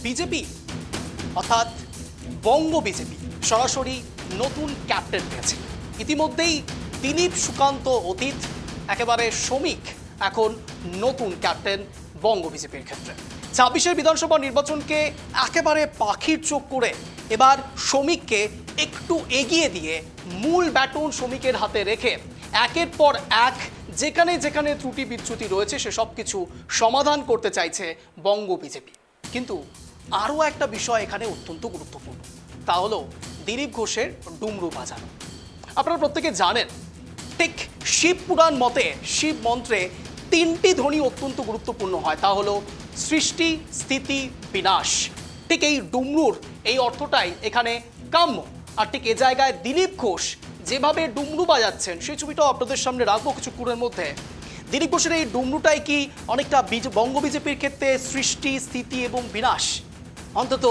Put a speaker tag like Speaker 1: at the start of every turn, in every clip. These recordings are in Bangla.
Speaker 1: বিজেপি অর্থাৎ বঙ্গ বিজেপি সরাসরি নতুন ক্যাপ্টেন পেয়েছে। ইতিমধ্যেই দিলীপ সুকান্ত অতীত, একেবারে শ্রমিক এখন নতুন ক্যাপ্টেন বঙ্গ বিজেপির ক্ষেত্রে। ২৬-এর বিধানসভা নির্বাচনকে একেবারে পাখির চোখ করে এবার শ্রমিককে একটু এগিয়ে দিয়ে মূল ব্যাটন শ্রমিকের হাতে রেখে একের পর এক যেখানে যেখানে ত্রুটি বিচ্যুতি রয়েছে সেসব কিছু সমাধান করতে চাইছে বঙ্গ বিজেপি। কিন্তু আরও একটা বিষয় এখানে অত্যন্ত গুরুত্বপূর্ণ, তা হলো দিলীপ ঘোষের ডুমরু বাজানো। আপনারা প্রত্যেকে জানেন, ঠিক শিব পুরাণ মতে শিব মন্ত্রে 3টি ধ্বনি অত্যন্ত গুরুত্বপূর্ণ হয়, তা হলো সৃষ্টি, স্থিতি, বিনাশ। ঠিক এই ডুমরুর এই অর্থটাই এখানে কাম্য। আর ঠিক এ জায়গায় দিলীপ ঘোষ যেভাবে ডুমরু বাজাচ্ছেন সেই ছবিটাও আপনাদের সামনে রাখবো কিছুক্ষণের মধ্যে। দিলীপ ঘোষের এই ডুমরুটাই কি অনেকটা বঙ্গ বিজেপির ক্ষেত্রে সৃষ্টি, স্থিতি এবং বিনাশ? অন্তত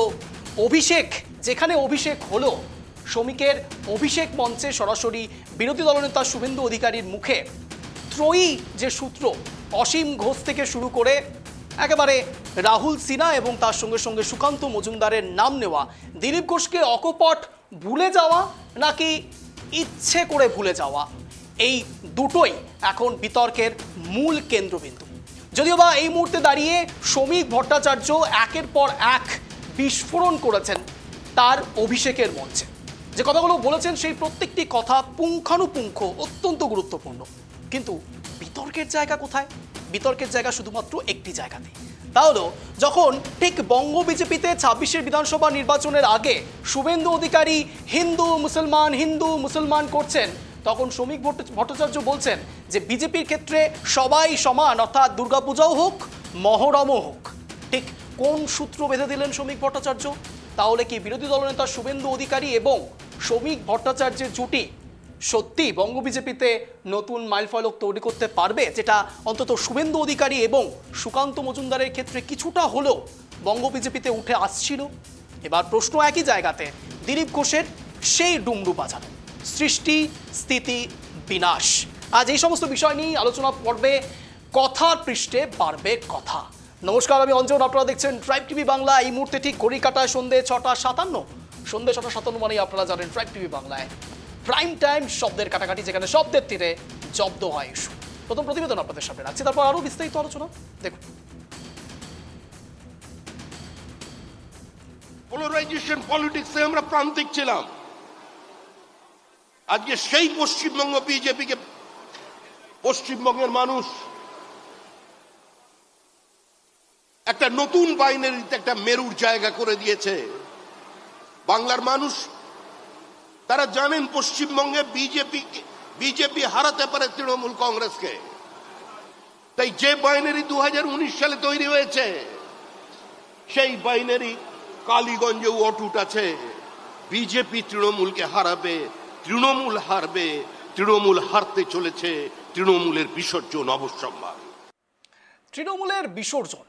Speaker 1: অভিষেক, যেখানে অভিষেক হলো, শ্রমিকের অভিষেক মঞ্চে সরাসরি বিরোধী দলনেতা শুভেন্দু অধিকারীর মুখে ত্রয়ী যে সূত্র, অসীম ঘোষ থেকে শুরু করে একেবারে রাহুল সিনহা এবং তার সঙ্গে সঙ্গে সুকান্ত মজুমদারের নাম নেওয়া, দিলীপ ঘোষকে অকপট ভুলে যাওয়া নাকি ইচ্ছে করে ভুলে যাওয়া, এই দুটোই এখন বিতর্কের মূল কেন্দ্রবিন্দু। যদিও বা এই মুহূর্তে দাঁড়িয়ে শ্রমিক ভট্টাচার্য একের পর এক বিস্ফোরণ করেছেন তার অভিষেকের মঞ্চে। যে কথাগুলো বলেছেন সেই প্রত্যেকটি কথা পুঙ্খানুপুঙ্খ অত্যন্ত গুরুত্বপূর্ণ। কিন্তু বিতর্কের জায়গা কোথায়? বিতর্কের জায়গা শুধুমাত্র একটি জায়গাতে, তা হলো যখন ঠিক বঙ্গ বিজেপিতে ২৬-এর বিধানসভা নির্বাচনের আগে শুভেন্দু অধিকারী হিন্দু মুসলমান করছেন, তখন শ্রমিক ভট্টাচার্য বলছেন যে বিজেপির ক্ষেত্রে সবাই সমান, অর্থাৎ দুর্গাপূজাও হোক, মহরমও হোক। ঠিক কোন সূত্র বেঁধে দিলেন শ্রমিক ভট্টাচার্য? তাহলে কি বিরোধী দলনেতা শুভেন্দু অধিকারী এবং শ্রমিক ভট্টাচার্যের জুটি সত্যি বঙ্গ বিজেপিতে নতুন মাইলফলক তৈরি করতে পারবে, যেটা অন্তত শুভেন্দু অধিকারী এবং সুকান্ত মজুমদারের ক্ষেত্রে কিছুটা হলেও বঙ্গ বিজেপিতে উঠে আসছিল? এবার প্রশ্ন একই জায়গাতে, দিলীপ ঘোষের সেই ডুমরু বাজানো, সৃষ্টি, স্থিতি, বিনাশ। আজ এই সমস্ত বিষয় নিয়ে আলোচনা পর্বে কথার পৃষ্ঠে বাড়বে কথা। নমস্কার, আমি অঞ্জন, আপনারা দেখছেন ট্রাইব টিভি বাংলা। এই মুহূর্তে ঠিক ঘড়ি কাটায় সন্ধ্যে 6টা 57। সন্ধ্যে 6টা 57 মানেই আপনারা জানেন ট্রাইব টিভি বাংলায় প্রাইম টাইম শব্দের কাটাকাটি, যেখানে শব্দের তীরে জব্দ হয় ইস্যু। প্রথম প্রতিবেদন আপনাদের সামনে রাখছি, তারপর আরো বিস্তারিত আলোচনা দেখুন।
Speaker 2: পোলারাইজেশন পলিটিক্সে আমরা প্রান্তিক ছিলাম। আজকে সেই পশ্চিমবঙ্গ বিজেপিকে পশ্চিমবঙ্গের মানুষ একটা নতুন বাইনারিতে একটা মেরুর জায়গা করে দিয়েছে। বাংলার মানুষ তারা জানেন পশ্চিমবঙ্গে বিজেপি হারাতে পারে তৃণমূল কংগ্রেসকে। তাই যে বাইনারি 2019 সালে তৈরি হয়েছে সেই বাইনারি কালীগঞ্জেও অটুট আছে। বিজেপি তৃণমূলকে হারাবে, তৃণমূল হারবে, তৃণমূল হারতে চলেছে, তৃণমূলের বিসর্জন অবশ্যম্ভাবী।
Speaker 1: তৃণমূলের বিসর্জন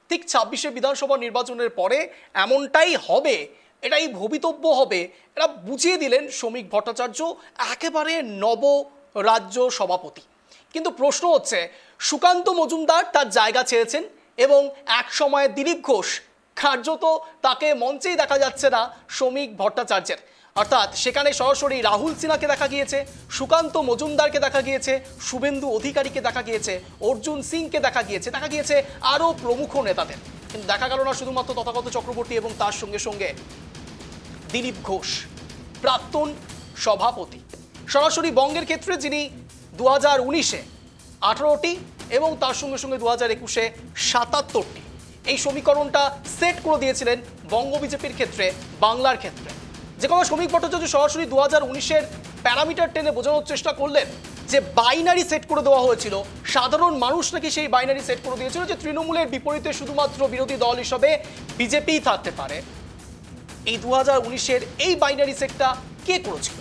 Speaker 1: ঠিক ২৬-এর বিধানসভা নির্বাচনের পরে এমনটাই হবে, এটাই ভবিতব্য হবে, এটা বুঝিয়ে দিলেন শ্রমিক ভট্টাচার্য, একেবারে নব রাজ্য সভাপতি। কিন্তু প্রশ্ন হচ্ছে, সুকান্ত মজুমদার তার জায়গা ছেড়েছেন এবং এক সময় দিলীপ ঘোষ, কার্যত তাকে মঞ্চেই দেখা যাচ্ছে না শ্রমিক ভট্টাচার্যের। অর্থাৎ সেখানে সরাসরি রাহুল সিনহাকে দেখা গিয়েছে, সুকান্ত মজুমদারকে দেখা গিয়েছে, শুভেন্দু অধিকারীকে দেখা গিয়েছে, অর্জুন সিংকে দেখা গিয়েছে আরও প্রমুখ নেতাদের। কিন্তু দেখা গেল না শুধুমাত্র তথাগত চক্রবর্তী এবং তার সঙ্গে সঙ্গে দিলীপ ঘোষ, প্রাক্তন সভাপতি, সরাসরি বঙ্গের ক্ষেত্রে যিনি 2019-এ 18টি এবং তার সঙ্গে সঙ্গে 2021-এ 77টি, এই সমীকরণটা সেট করে দিয়েছিলেন বঙ্গ বিজেপির ক্ষেত্রে, বাংলার ক্ষেত্রে। যে কোনো শ্রমিক ভট্টাচার্য সরাসরি 2019-এর প্যারামিটার টেনে বোঝানোর চেষ্টা করলেন যে বাইনারি সেট করে দেওয়া হয়েছিল, সাধারণ মানুষ নাকি সেই বাইনারি সেট করে দিয়েছিল যে তৃণমূলের বিপরীতে শুধুমাত্র বিরোধী দল হিসেবে বিজেপিই থাকতে পারে। এই 2019-এর এই বাইনারি সেটটা কে করেছিল?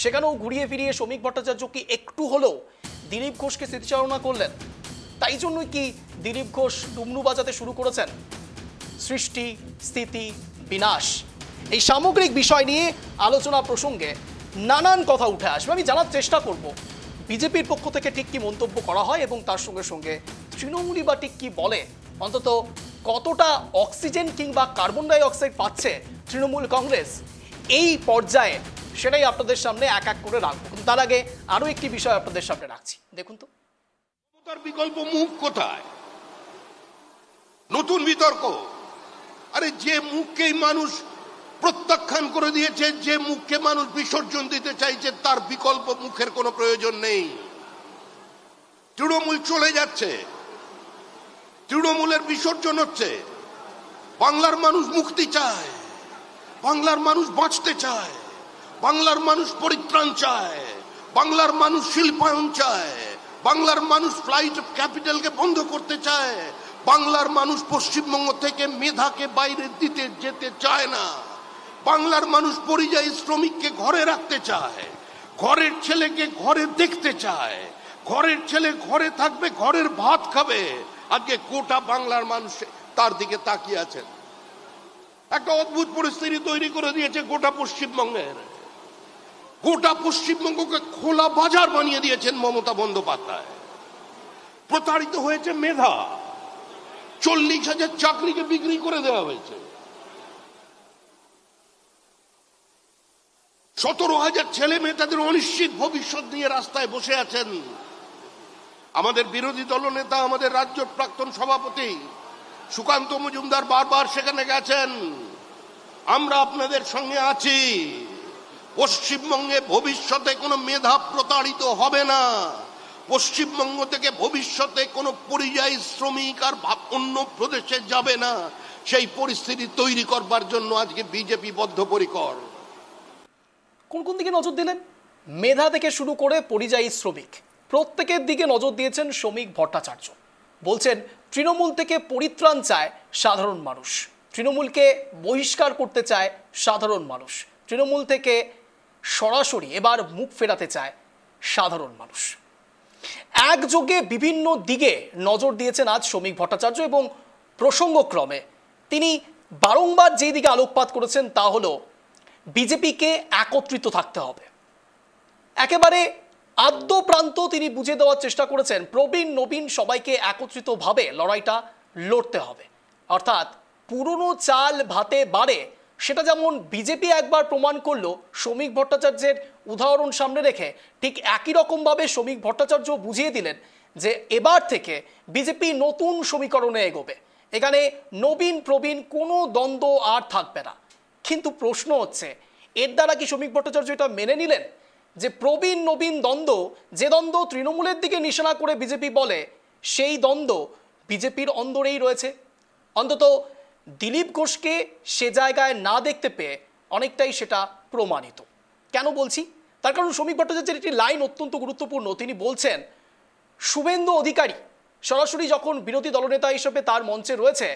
Speaker 1: সেখানেও ঘুরিয়ে ফিরিয়ে শ্রমিক ভট্টাচার্য কি একটু হলেও দিলীপ ঘোষকে স্মৃতিচারণা করলেন? তাই জন্যই কি দিলীপ ঘোষ ডুমরু বাজাতে শুরু করেছেন? সৃষ্টি, স্থিতি, বিনাশ, এই সামগ্রিক বিষয় নিয়ে আলোচনা প্রসঙ্গে নানান কথা উঠে আসবে। আমি জানার চেষ্টা করব বিজেপির পক্ষ থেকে ঠিক কি মন্তব্য করা হয় এবং তার সঙ্গে সঙ্গে তৃণমূলই বা ঠিক কি বলে, অন্তত কতটা অক্সিজেন কিংবা কার্বন ডাই অক্সাইড পাচ্ছে তৃণমূল কংগ্রেস এই পর্যায়ে, সেটাই আপনাদের সামনে এক এক করে রাখবো। কিন্তু তার আগে আরো একটি বিষয় আপনাদের সামনে রাখছি, দেখুন তো।
Speaker 2: তার বিকল্প মুখ কোথায়? নতুন বিতর্ক। আরে যে মুখকেই মানুষ প্রত্যাখ্যান করে দিয়েছে, যে মুখকে মানুষ বিসর্জন দিতে চাইছে, তার বিকল্প মুখের কোনো প্রয়োজন নেই। তৃণমূল চলে যাচ্ছে, তৃণমূলের বিসর্জন হচ্ছে। বাংলার মানুষ মুক্তি চায়, বাংলার মানুষ বাঁচতে চায়, বাংলার মানুষ পরিত্রাণ চায়, বাংলার মানুষ শিল্পায়ন চায়, বাংলার মানুষ ফ্লাইট অফ ক্যাপিটালকে বন্ধ করতে চায়, বাংলার মানুষ পশ্চিমবঙ্গ থেকে মেধাকে বাইরে দিতে যেতে চায় না, বাংলার মানুষ পরিযায়ী শ্রমিককে ঘরে রাখতে চায়, ঘরের ছেলেকে ঘরে দেখতে চায়, ঘরের ছেলে ঘরে থাকবে, ঘরের ভাত খাবে। আজকে গোটা বাংলার মানুষ তার দিকে তাকিয়ে আছেন। একটা অদ্ভুত পরিস্থিতি তৈরি করে দিয়েছে গোটা পশ্চিমবঙ্গের। গোটা পশ্চিমবঙ্গকে খোলা বাজার বানিয়ে দিয়েছেন মমতা বন্দ্যোপাধ্যায়। প্রতারিত হয়েছে মেধা, 40,000 চাকরিকে বিক্রি করে দেওয়া হয়েছে, 17,000 ছেলে মেয়ে তাদের অনিশ্চিত ভবিষ্যৎ নিয়ে রাস্তায় বসে আছেন। আমাদের বিরোধী দলনেতা, আমাদের রাজ্য প্রাক্তন সভাপতি সুকান্ত মজুমদার বারবার সেখানে গেছেন। আমরা আপনাদের সঙ্গে আছি, পশ্চিমবঙ্গে ভবিষ্যতে কোনো মেধা প্রতারিত হবে না, পশ্চিমবঙ্গ থেকে ভবিষ্যতে কোনো পরিযায়ী শ্রমিক আর অন্য প্রদেশে যাবে না। সেই পরিস্থিতি তৈরি করবার জন্য আজকে বিজেপি বদ্ধপরিকর।
Speaker 1: কোন কোন দিকে নজর দিলেন? মেধা থেকে শুরু করে পরিযায়ী শ্রমিক, প্রত্যেকের দিকে নজর দিয়েছেন শ্রমিক ভট্টাচার্য। বলছেন তৃণমূল থেকে পরিত্রাণ চায় সাধারণ মানুষ, তৃণমূলকে বহিষ্কার করতে চায় সাধারণ মানুষ, তৃণমূল থেকে সরাসরি এবার মুখ ফেরাতে চায় সাধারণ মানুষ। একযোগে বিভিন্ন দিকে নজর দিয়েছেন আজ শ্রমিক ভট্টাচার্য এবং প্রসঙ্গক্রমে তিনি বারংবার যেই দিকে আলোকপাত করেছেন তা হলো বিজেপিকে একত্রিত থাকতে হবে। একেবারে আদ্য প্রান্ত তিনি বুঝে দেওয়ার চেষ্টা করেছেন প্রবীণ নবীন সবাইকে একত্রিতভাবে লড়াইটা লড়তে হবে। অর্থাৎ পুরনো চাল ভাতে বাড়ে, সেটা যেমন বিজেপি একবার প্রমাণ করলো শ্রমিক ভট্টাচার্যের উদাহরণ সামনে রেখে, ঠিক একই রকমভাবে শ্রমিক ভট্টাচার্য বুঝিয়ে দিলেন যে এবার থেকে বিজেপি নতুন সমীকরণে এগোবে, এখানে নবীন প্রবীণ কোনো দ্বন্দ্ব আর থাকবে না। কিন্তু প্রশ্ন হচ্ছে, এর দ্বারা কি শ্রমিক ভট্টাচার্য এটা মেনে নিলেন যে প্রবীণ নবীন দ্বন্দ্ব, যে দ্বন্দ্ব তৃণমূলের দিকে নিশানা করে বিজেপি বলে, সেই দ্বন্দ্ব বিজেপির অন্দরেই রয়েছে? অন্তত দিলীপ ঘোষকে সে জায়গায় না দেখতে পেয়ে অনেকটাই সেটা প্রমাণিত। কেন বলছি? তার কারণ শ্রমিক ভট্টাচার্যের একটি লাইন অত্যন্ত গুরুত্বপূর্ণ। তিনি বলছেন শুভেন্দু অধিকারী সরাসরি যখন বিরোধী দলনেতা হিসেবে তার মঞ্চে রয়েছে,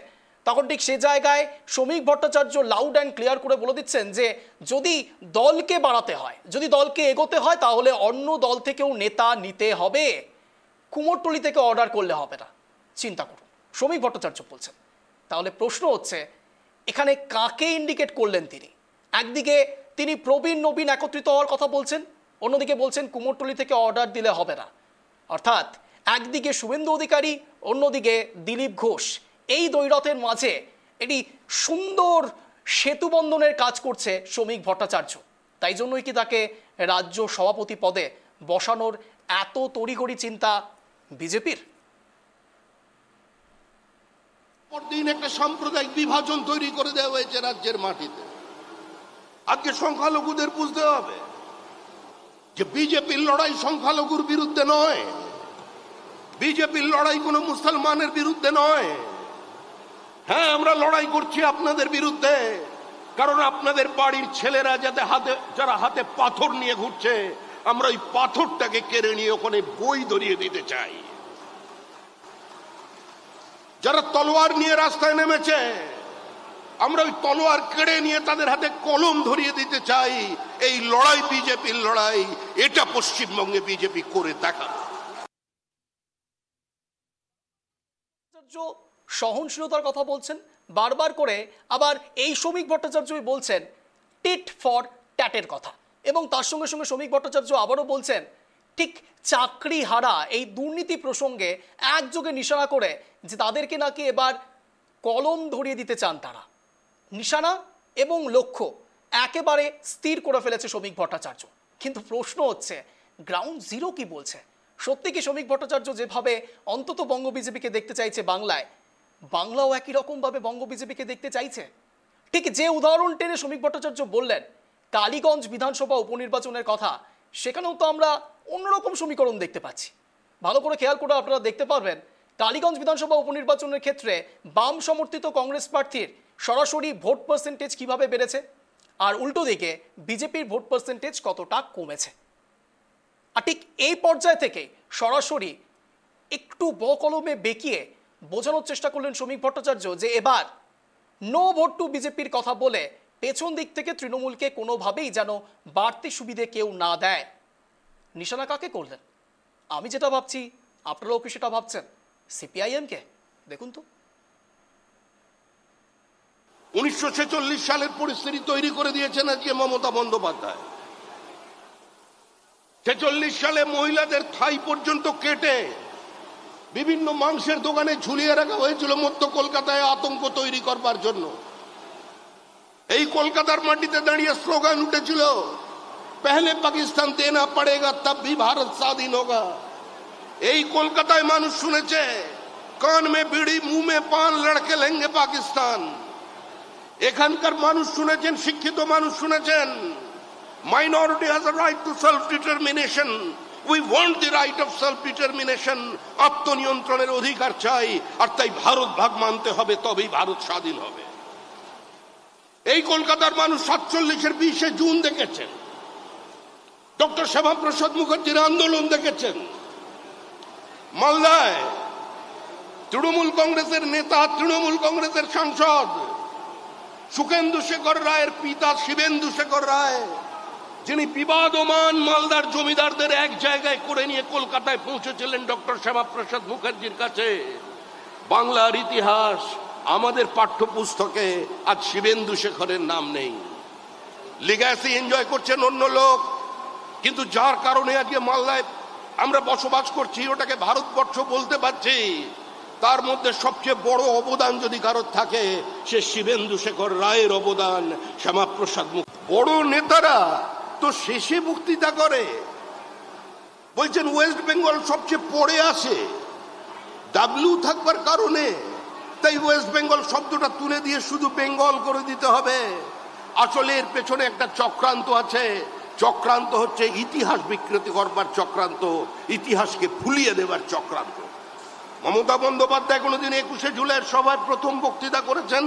Speaker 1: তখন ঠিক সে জায়গায় শ্রমিক ভট্টাচার্য লাউড অ্যান্ড ক্লিয়ার করে বলে দিচ্ছেন যে যদি দলকে বাড়াতে হয়, যদি দলকে এগোতে হয়, তাহলে অন্য দল থেকেও নেতা নিতে হবে, কুমোরটুলি থেকে অর্ডার করলে হবে না। চিন্তা করুন, শ্রমিক ভট্টাচার্য বলছেন। তাহলে প্রশ্ন হচ্ছে এখানে কাকে ইন্ডিকেট করলেন তিনি? একদিকে তিনি প্রবীণ নবীন একত্রিত হওয়ার কথা বলছেন, অন্যদিকে বলছেন কুমোরটুলি থেকে অর্ডার দিলে হবে না। অর্থাৎ একদিকে শুভেন্দু অধিকারী, অন্যদিকে দিলীপ ঘোষ, এই দ্বৈরথের মাঝে এটি সুন্দর সেতুবন্ধনের কাজ করছে শ্রমিক ভট্টাচার্য। তাই জন্যই কি তাকে রাজ্য সভাপতি পদে বসানোর এত তড়িঘড়ি চিন্তা বিজেপির?
Speaker 2: পরদিন একটা সাম্প্রদায়িক বিভাজন তৈরি করে দেওয়া হয়েছে রাজ্যের মাটিতে। আজকে সংখ্যালঘুদের বুঝতে হবে যে বিজেপির লড়াই সংখ্যালঘুর বিরুদ্ধে নয়, বিজেপির লড়াই কোনো মুসলমানের বিরুদ্ধে নয়। হ্যাঁ, আমরা লড়াই করছি আপনাদের বিরুদ্ধে, কারণ আপনাদের বাড়ির ছেলেরা যারা হাতে পাথর নিয়ে ঘুরছে, আমরা ওই পাথরটাকে কেড়ে নিয়ে ওখানে বই ধরিয়ে দিতে চাই। যারা তলোয়ার নিয়ে রাস্তায় নেমেছে, আমরা ওই তলোয়ার কেড়ে নিয়ে তাদের হাতে কলম ধরিয়ে দিতে চাই। এই লড়াই বিজেপির লড়াই, এটা পশ্চিমবঙ্গে বিজেপি করে দেখাবে।
Speaker 1: সহনশীলতার কথা বলছেন বারবার করে, আবার এই শ্রমিক ভট্টাচার্যই বলছেন টিট ফর ট্যাটের কথা, এবং তার সঙ্গে সঙ্গে শ্রমিক ভট্টাচার্য আবারও বলছেন ঠিক চাকরি হারা এই দুর্নীতি প্রসঙ্গে একযোগে নিশানা করে যে তাদেরকে নাকি এবার কলম ধরিয়ে দিতে চান তারা। নিশানা এবং লক্ষ্য একেবারে স্থির করে ফেলেছে শ্রমিক ভট্টাচার্য। কিন্তু প্রশ্ন হচ্ছে গ্রাউন্ড জিরো কি বলছে? সত্যি কি শ্রমিক ভট্টাচার্য যেভাবে অন্তত বঙ্গ বিজেপিকে দেখতে চাইছে বাংলায়, বাংলাও একই রকমভাবে বঙ্গ বিজেপিকে দেখতে চাইছে? ঠিক যে উদাহরণ টেনে শ্রমিক ভট্টাচার্য বললেন কালীগঞ্জ বিধানসভা উপনির্বাচনের কথা, সেখানেও তো আমরা অন্যরকম সমীকরণ দেখতে পাচ্ছি। ভালো করে খেয়াল করে আপনারা দেখতে পারবেন কালীগঞ্জ বিধানসভা উপনির্বাচনের ক্ষেত্রে বাম সমর্থিত কংগ্রেস প্রার্থীর সরাসরি ভোট পার্সেন্টেজ কিভাবে বেড়েছে, আর উল্টো দিকে বিজেপির ভোট পার্সেন্টেজ কতটা কমেছে। আর ঠিক এই পর্যায় থেকে সরাসরি একটু বকলমে বেঁকিয়ে বোঝানোর চেষ্টা করলেন শ্রমিক ভট্টাচার্য যে এবার নো ভোট টু বিজেপির কথা বলে পেছন দিক থেকে তৃণমূলকে কোনোভাবেই যেন বাড়তি সুবিধে কেউ না দেয়। নিশানা কাকে করলেন? আমি যেটা ভাবছি আপনারাও কি সেটা ভাবছেন? সিপিআইএমকে। দেখুন তো
Speaker 2: 1946 সালের পরিস্থিতি তৈরি করে দিয়েছেন আজকে মমতা বন্দ্যোপাধ্যায়। 46 সালে মহিলাদের থাই পর্যন্ত কেটে বিভিন্ন মাংসের দোকানে ঝুলিয়ে রাখা হয়েছিল মধ্য কলকাতায় আতঙ্ক তৈরি করবার জন্য। এই কলকাতার মাটিতে দাঁড়িয়ে স্লোগান উঠেছিল, পহলে পাকিস্তান দেনা পড়েগা তব ভি ভারত স্বাধীন হোগা। এই কলকাতায় মানুষ শুনেছে, কান মে বিড়ি মুহ মে পান লড়কে লেঙ্গে পাকিস্তান। এখানকার মানুষ শুনেছেন, শিক্ষিত মানুষ শুনেছেন, minority has a right to self determination. We want the right of self determination. আত্মনিয়ন্ত্রণের অধিকার চাই, আর তাই ভারত ভাগ মানতে হবে, তবেই ভারত স্বাধীন হবে। এই কলকাতার মানুষ 47-এর 20 জুন দেখেছেন, ডক্টর শ্যামাপ্রসাদ মুখার্জির আন্দোলন দেখেছেন। মালদায় তৃণমূল কংগ্রেসের নেতা, তৃণমূল কংগ্রেসের সাংসদ সুখেন্দু শেখর রায়ের পিতা শিবেন্দু শেখর রায়, যিনি বিবাদমান মালদার জমিদারদের এক জায়গায় করে নিয়ে কলকাতায় পৌঁছেছিলেন ডক্টর শ্যামাপ্রসাদ মুখার্জির কাছে। বাংলার ইতিহাস আমাদের পাঠ্যপুস্তকে আজ শিবেন্দু শেখরের নাম নেই। লিগ্যাসি এনজয় করছেন অন্য লোক, কিন্তু যার কারণে আজকে মালদায় আমরা বসবাস করছি, ওটাকে ভারতবর্ষ বলতে পারছি, তার মধ্যে সবচেয়ে বড় অবদান যদি কারোর থাকে সে শিবেন্দু শেখর রায়ের অবদান। শ্যামাপ্রসাদ বড় নেতারা তো শেষে বক্তৃতা করে বলছেন ওয়েস্ট বেঙ্গল সবচেয়ে পড়ে আসে, ডাব্লিউ থাকবার কারণে, তাই ওয়েস্ট বেঙ্গল শব্দটা তুলে দিয়ে শুধু বেঙ্গল করে দিতে হবে। আসলে এর পেছনে একটা চক্রান্ত আছে। চক্রান্ত হচ্ছে ইতিহাস বিকৃতি করবার চক্রান্ত, ইতিহাসকে ভুলিয়ে দেবার চক্রান্ত। মমতা বন্দ্যোপাধ্যায় কোনোদিন 21শে জুলাইয়ের সভায় প্রথম বক্তৃতা করেছেন?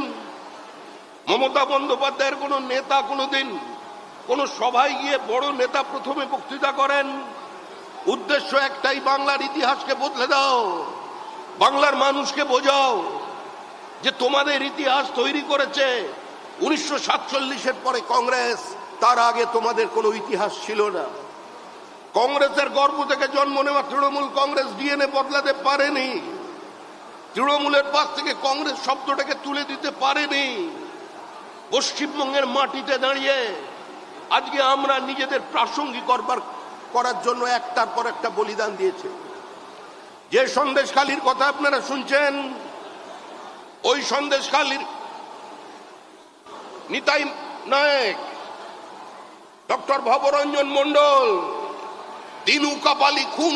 Speaker 2: মমতা বন্দ্যোপাধ্যায়ের কোনো নেতা কোনোদিন কোন সভায় গিয়ে বড় নেতা প্রথমে বক্তৃতা করেন? উদ্দেশ্য একটাই, বাংলার ইতিহাসকে বদলে দাও, বাংলার মানুষকে বোঝাও যে তোমাদের ইতিহাস তৈরি করেছে 1947-এর পরে কংগ্রেস, তার আগে তোমাদের কোনো ইতিহাস ছিল না। কংগ্রেসের গর্ভ থেকে জন্ম নেওয়া তৃণমূল কংগ্রেস ডিএনএ বদলাতে পারেনি, তৃণমূলের পাশ থেকে কংগ্রেস শব্দটাকে তুলে দিতে পারেনি। পশ্চিমবঙ্গের মাটিতে দাঁড়িয়ে আজকে আমরা নিজেদের প্রাসঙ্গিক করার জন্য একটার পর একটা বলিদান দিয়েছে। যে সন্দেশখালীর কথা আপনারা শুনছেন, ওই সন্দেশখালীর নিতাই নায়েক, ডক্টর ভবরঞ্জন মন্ডল, দিনু কাপালি খুন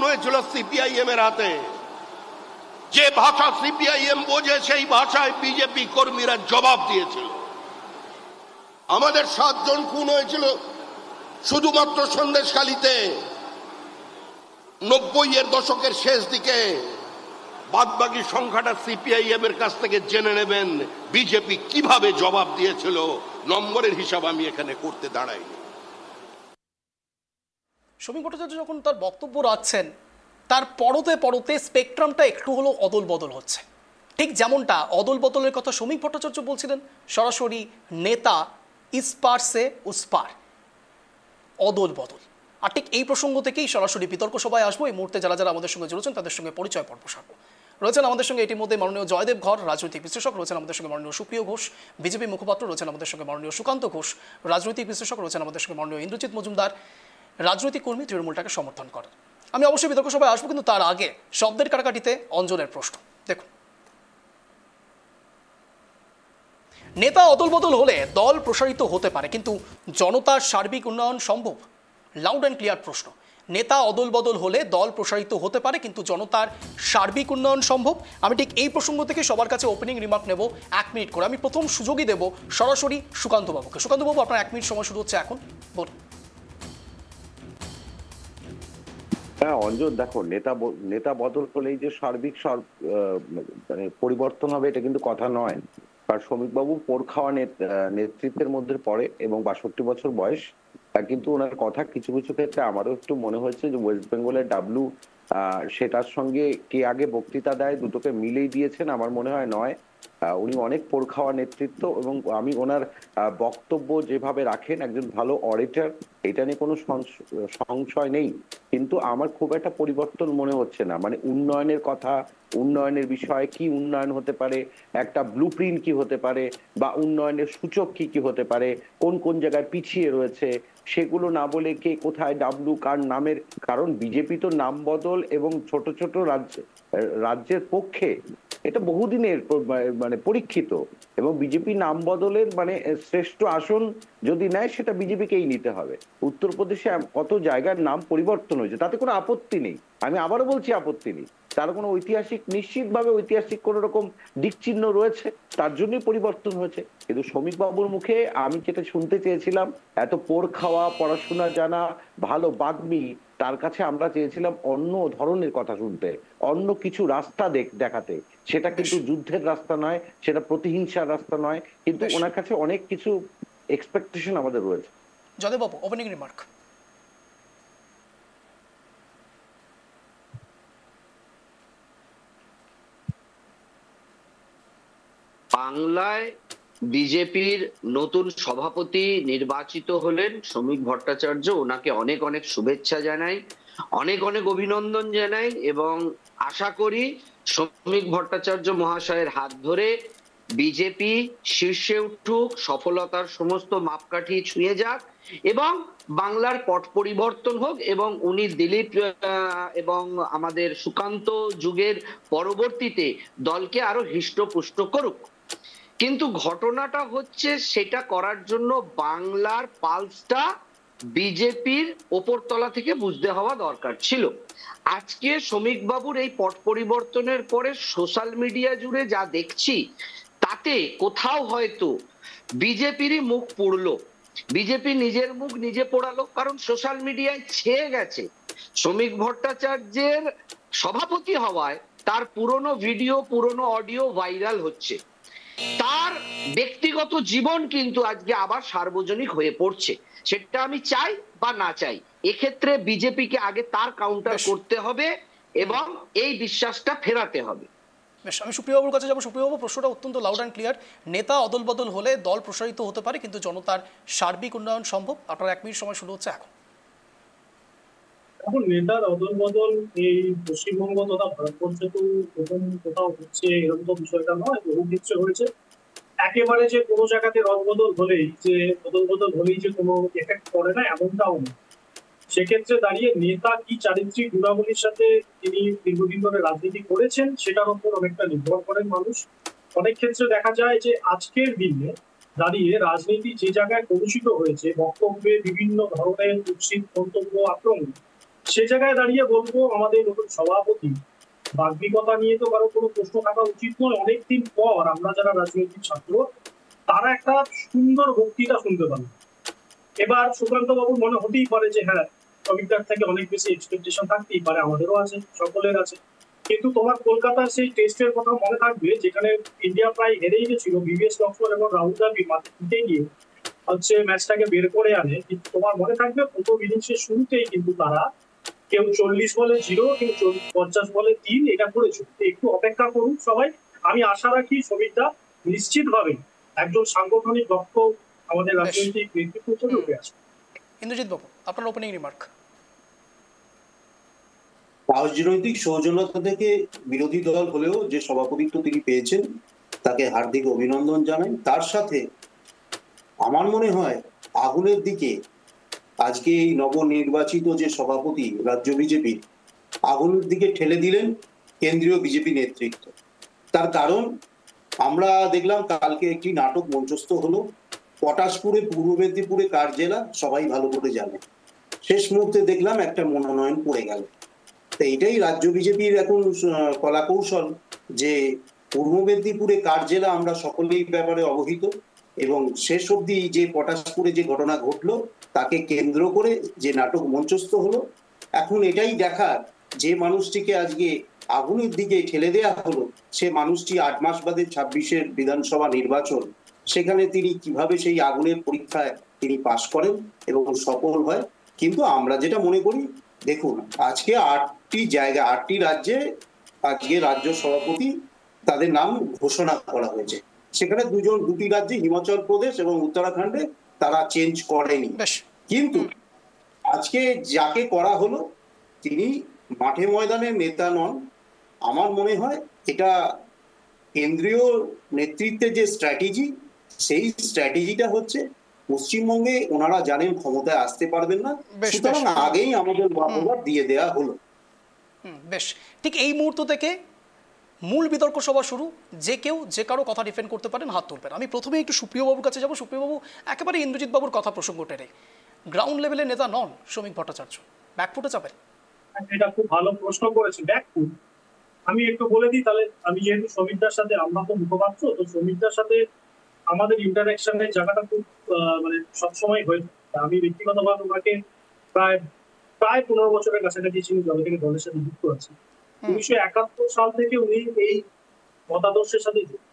Speaker 2: হয়েছিল সিপিআইএম এর হাতে। যে ভাষা সিপিআইএম বোঝে সেই ভাষায় বিজেপি কর্মীরা জবাব দিয়েছিল। আমাদের 7 জন খুন হয়েছিল শুধুমাত্র সন্দেশখালীতে 90-এর দশকের শেষ দিকে। বাদবাকি সংখ্যাটা সিপিআইএম এর কাছ থেকে জেনে নেবেন বিজেপি কিভাবে জবাব দিয়েছিল। নম্বরের হিসাব আমি এখানে করতে দাঁড়াইনি।
Speaker 1: শ্রমিক ভট্টাচার্য যখন তার বক্তব্য রাখছেন, তার পরতে পরতে স্পেকট্রামটা একটু হলো অদল বদল হচ্ছে। ঠিক যেমনটা অদল বদলের কথা শ্রমিক ভট্টাচার্য বলছিলেন, সরাসরি নেতা ইস্পার সে উসপার, অদল বদল। আর ঠিক এই প্রসঙ্গ থেকেই সরাসরি বিতর্ক সভায় আসবো। এই মুহূর্তে যারা যারা আমাদের সঙ্গে জুড়েছেন তাদের সঙ্গে পরিচয় পর্ব সারবো। রয়েছেন আমাদের সঙ্গে ইতিমধ্যে মাননীয় জয়দেব ঘর, রাজনৈতিক বিশ্লেষক, রয়েছেন আমাদের সঙ্গে মাননীয় সুপ্রিয় ঘোষ, বিজেপি মুখপাত্র, রয়েছেন আমাদের সঙ্গে মাননীয় সুকান্ত ঘোষ, রাজনৈতিক বিশ্লেষক, রয়েছেন আমাদের সঙ্গে মাননীয় ইন্দ্রজিৎ মজুমদার, রাজনৈতিক কর্মী তৃণমূলটাকে সমর্থন করেন। আমি অবশ্যই বিতর্ক সভায় আসবো, কিন্তু তার আগে শব্দের কাটাকাটিতে অঞ্জনের প্রশ্ন দেখুন। নেতা অদল বদল হলে দল প্রসারিত হতে পারে, কিন্তু জনতার সার্বিক উন্নয়ন সম্ভব? লাউড অ্যান্ড ক্লিয়ার প্রশ্ন। নেতা অদল বদল হলে দল প্রসারিত হতে পারে, কিন্তু জনতার সার্বিক উন্নয়ন সম্ভব? আমি ঠিক এই প্রসঙ্গ থেকে সবার কাছে ওপেনিং রিমার্ক নেব 1 মিনিট করে। আমি প্রথম সুযোগই দেব সরাসরি সুকান্ত বাবুকে। সুকান্ত বাবু, আপনার 1 মিনিট সময় শুরু হচ্ছে এখন, বলুন।
Speaker 3: হ্যাঁ অঞ্জন, দেখো নেতা বদল হলেই যে সার্বিক মানে পরিবর্তন হবে এটা কিন্তু কথা নয়। আর শ্রমিকবাবু পোড় খাওয়া নেতৃত্বের মধ্যে পড়ে এবং 62 বছর বয়স, কিন্তু ওনার কথা কিছু কিছু ক্ষেত্রে আমারও একটু মনে হয়েছে যে ওয়েস্ট বেঙ্গলের ডাব্লু সেটার সঙ্গে কে আগে বক্তৃতা দেয় দুটোকে মিলেই দিয়েছেন আমার মনে হয় নয়। উনি অনেক পোড় খাওয়া নেতৃত্ব এবং আমি ওনার বক্তব্য যেভাবে রাখেন, একজন ভালো অরেটর, এটা নিয়ে কোনো সংশয় নেই। কিন্তু আমার খুব একটা পরিবর্তন মনে হচ্ছে না। মানে উন্নয়নের কথা, উন্নয়নের বিষয়ে কি উন্নয়ন হতে পারে, একটা ব্লুপ্রিন্ট কি হতে পারে, বা উন্নয়নের সূচক কি কি হতে পারে, কোন কোন জায়গায় পিছিয়ে রয়েছে, সেগুলো না বলে কে কোথায় ডাব্লু কার নামের, কারণ বিজেপি তো নাম বদল এবং ছোট ছোট রাজ্যের পক্ষে এটা বহুদিনের মানে পরীক্ষিত, এবং বিজেপি নাম বদলের মানে শ্রেষ্ঠ আসন যদি নেয় সেটা বিজেপিকেই নিতে হবে। উত্তরপ্রদেশে কত জায়গার নাম পরিবর্তন হয়েছে, তাতে কোনো আপত্তি নেই, আমি আবারও বলছি আপত্তি নেই। তার কোনো ঐতিহাসিক, নিশ্চিতভাবে ঐতিহাসিক কোন রকম দিকচিহ্ন রয়েছে, তার জন্যই পরিবর্তন হয়েছে। কিন্তু শ্রমিক বাবুর মুখে আমি যেটা শুনতে চেয়েছিলাম, এত পোড় খাওয়া, পড়াশোনা জানা, ভালো বাগ্মী, তার কাছে আমরা চেয়েছিলাম অন্য ধরনের কথা শুনতে, অন্য কিছু রাস্তা দেখাতে। সেটা কিন্তু যুদ্ধের রাস্তা নয়, সেটা প্রতিহিংসার রাস্তা নয়, কিন্তু ওনার কাছে অনেক কিছু এক্সপেকটেশন আমাদের রয়েছে।
Speaker 1: জয়দেব বাবু, ওপেনিং রিমার্ক।
Speaker 4: বাংলায় বিজেপির নতুন সভাপতি নির্বাচিত হলেন শ্রমিক ভট্টাচার্য, ওনাকে অনেক অনেক শুভেচ্ছা জানাই, অনেক অনেক অভিনন্দন জানাই, এবং আশা করি শ্রমিক ভট্টাচার্য মহাশয়ের হাত ধরে বিজেপি শীর্ষে উঠুক, সফলতার সমস্ত মাপকাঠি ছুঁয়ে যাক এবং বাংলার পট পরিবর্তন হোক, এবং উনি দিলীপ এবং আমাদের সুকান্ত যুগের পরবর্তীতে দলকে আরো হৃষ্টপুষ্ট করুক। কিন্তু ঘটনাটা হচ্ছে, সেটা করার জন্য বাংলার পালসটা বিজেপির ওপরতলা থেকে বুঝতে হওয়া দরকার ছিল। আজকে শ্রমিক বাবুর এই পট পরিবর্তনের পরে সোশ্যাল মিডিয়া জুড়ে যা দেখছি, তাতে কোথাও হয়তো বিজেপিরই মুখ পুড়লো, বিজেপি নিজের মুখ নিজে পোড়ালো, কারণ সোশ্যাল মিডিয়ায় ছেয়ে গেছে শ্রমিক ভট্টাচার্যের সভাপতি হওয়ায় তার পুরনো ভিডিও, পুরনো অডিও ভাইরাল হচ্ছে, তার ব্যক্তিগত জীবন কিন্তু আজকে আবার সার্বজনিক হয়ে পড়ছে। সেটা আমি চাই বা না চাই, এক্ষেত্রে বিজেপিকে আগে তার কাউন্টার করতে হবে এবং এই বিশ্বাসটা ফেরাতে হবে।
Speaker 1: বেশ, আমি সুপ্রিয়বাবুর কাছে যাবো। সুপ্রিয়বাবু, প্রশ্নটা অত্যন্ত লাউড অ্যান্ড ক্লিয়ার। নেতা অদল বদল হলে দল প্রসারিত হতে পারে, কিন্তু জনতার সার্বিক উন্নয়ন সম্ভব? আপনার 1 মিনিট সময় শুরু হচ্ছে এখন।
Speaker 5: এখন নেতার অদল বদল এই পশ্চিমবঙ্গ তথা ভারতবর্ষে তো প্রথম কোথাও হচ্ছে এরকম তো বিষয়টা নয়, বহু ক্ষেত্রে হয়েছে। একেবারে যে কোনো জায়গাতে রদবদল হলেই যে বদল বদল হলেই যে কোনো এফেক্ট পড়ে না, এমনটাও না। সেক্ষেত্রে দাঁড়িয়ে নেতা কি চারিত্রিক গুণাবলীর সাথে তিনি দীর্ঘদিন ধরে রাজনীতি করেছেন সেটার উপর অনেকটা নির্ভর করেন মানুষ। অনেক ক্ষেত্রে দেখা যায় যে আজকের দিনে দাঁড়িয়ে রাজনীতি যে জায়গায় কলুষিত হয়েছে, বক্তব্যে বিভিন্ন ধরনের কুৎসিত মন্তব্য, আক্রমণ, সে জায়গায় দাঁড়িয়ে বলবো আমাদের নতুন সভাপতি বাগ্মিকতা নিয়ে তো কারো কোনো প্রশ্ন থাকা উচিত নয়। অনেকদিন পর আমরা যারা রাজনৈতিক ছাত্র, তারা একটা সুন্দর বক্তৃতা শুনতে পারলো। এবার সুকান্ত বাবুর মনে হতেই পারে যে হ্যাঁ, শ্রমিকদের থেকে অনেক বেশি এক্সপেকটেশন থাকতেই পারে, আমাদেরও আছে, সকলের আছে। কিন্তু তোমার কলকাতার সেই টেস্টের কথা মনে থাকবে যেখানে ইন্ডিয়া প্রায় হেরেই গেছিল, ভিভিএস লক্ষ্মণ এবং রাহুল দ্রাবিড় মাঠে জিতে গিয়ে হচ্ছে ম্যাচটাকে বের করে আনে। কিন্তু তোমার মনে থাকবে প্রথম ইনিংসের শুরুতেই কিন্তু তারা কেউ 40 বলে 0, কেউ 50 বলে 3 এটা করেছে। একটু অপেক্ষা করুন সবাই। আমি আশা রাখি শ্রমিকদা নিশ্চিতভাবে একজন সাংগঠনিক দক্ষ আমাদের রাজনৈতিক নেতৃত্ব হিসেবে উঠে আসবে।
Speaker 1: ইন্দ্রজিৎ বাবু, আপনার ওপেনিং রিমার্ক।
Speaker 6: রাজনৈতিক সৌজন্যতা থেকে বিরোধী দল হলেও যে সভাপতিত্ব তিনি পেয়েছেন তাকে হার্দিক অভিনন্দন জানাই। তার সাথে আমার মনে হয় আগুনের দিকে আজকে এই নবনির্বাচিত যে সভাপতি রাজ্য বিজেপি আগুনের দিকে ঠেলে দিলেন কেন্দ্রীয় বিজেপি নেতৃত্ব। তার কারণ আমরা দেখলাম কালকে একটি নাটক মঞ্চস্থ হলো। পটাশপুরে, পূর্ব মেদিনীপুরে কার জেলা সবাই ভালো করে জানে। শেষ মুহূর্তে দেখলাম একটা মনোনয়ন পড়ে গেল। তো এটাই রাজ্য বিজেপির এখন কলাকৌশল, যে পূর্ব মেদিনীপুরে কার জেলা আমরা সকলেই ব্যাপারে অবহিত, এবং শেষ অবধি যে পটাশপুরে যে ঘটনা ঘটলো তাকে কেন্দ্র করে যে নাটক মঞ্চস্থ হলো। এখন এটাই দেখার, যে মানুষটিকে আজকে আগুনের দিকে ঠেলে দেওয়া হলো, সে মানুষটি 8 মাস বাদে 26-এর বিধানসভা নির্বাচন, সেখানে তিনি কিভাবে সেই আগুনের পরীক্ষায় তিনি পাশ করেন এবং সফল হয়। কিন্তু আমরা যেটা মনে করি, দেখুন আজকে 8টি রাজ্যে আজকে রাজ্য সভাপতি তাদের নাম ঘোষণা করা হয়েছে। সেখানে দুটি রাজ্যে, হিমাচল প্রদেশ এবং উত্তরাখণ্ডে, তারা চেঞ্জ করেনি। কিন্তু আজকে যাকে করা হলো তিনি মাঠে ময়দানের নেতা নন। আমার মনে হয় এটা কেন্দ্রীয় নেতৃত্বের যে স্ট্র্যাটেজি, সেই স্ট্র্যাটেজিটা হচ্ছে পশ্চিমবঙ্গে ওনারা জানেন ক্ষমতায় আসতে পারবেন না, সুতরাং আগেই আমাদের বাহবা দিয়ে দেয়া হলো।
Speaker 1: বেশ, ঠিক এই মুহূর্ত থেকে মূল বিতর্ক সভা শুরু। যে কেউ যে কারো কথা ডিফেন্ড করতে পারেন, হাত তুলবেন। আমি প্রথমে একটু সুপ্রিয়বাবুর কাছে যাব। সুপ্রিয়বাবু, একেবারে ইন্দ্রজিৎ বাবুর কথা প্রসঙ্গ টেনে, গ্রাউন্ড লেভেলের নেতা নন শ্রমিক ভট্টাচার্য, ব্যাকফুটে যাবেন?
Speaker 5: এটা খুব ভালো প্রশ্ন করেছে। ব্যাকফুট আমি একটু বলে দিই তাহলে। আমি যেহেতু শ্রমিকদার সাথে, আমরা তো মুখপাত্র, তো শ্রমিকদার সাথে আমাদের ইন্টারাকশনের জায়গাটা খুব মানে সবসময় হয়ে থাকে। আমি ব্যক্তিগতভাবে ওনাকে প্রায় 15 বছরের কাছাকাছি ছিল যবে থেকে দলের সাথে যুক্ত আছি। 1971 সাল থেকে উনি এই মতাদর্শের সাথে যুক্ত।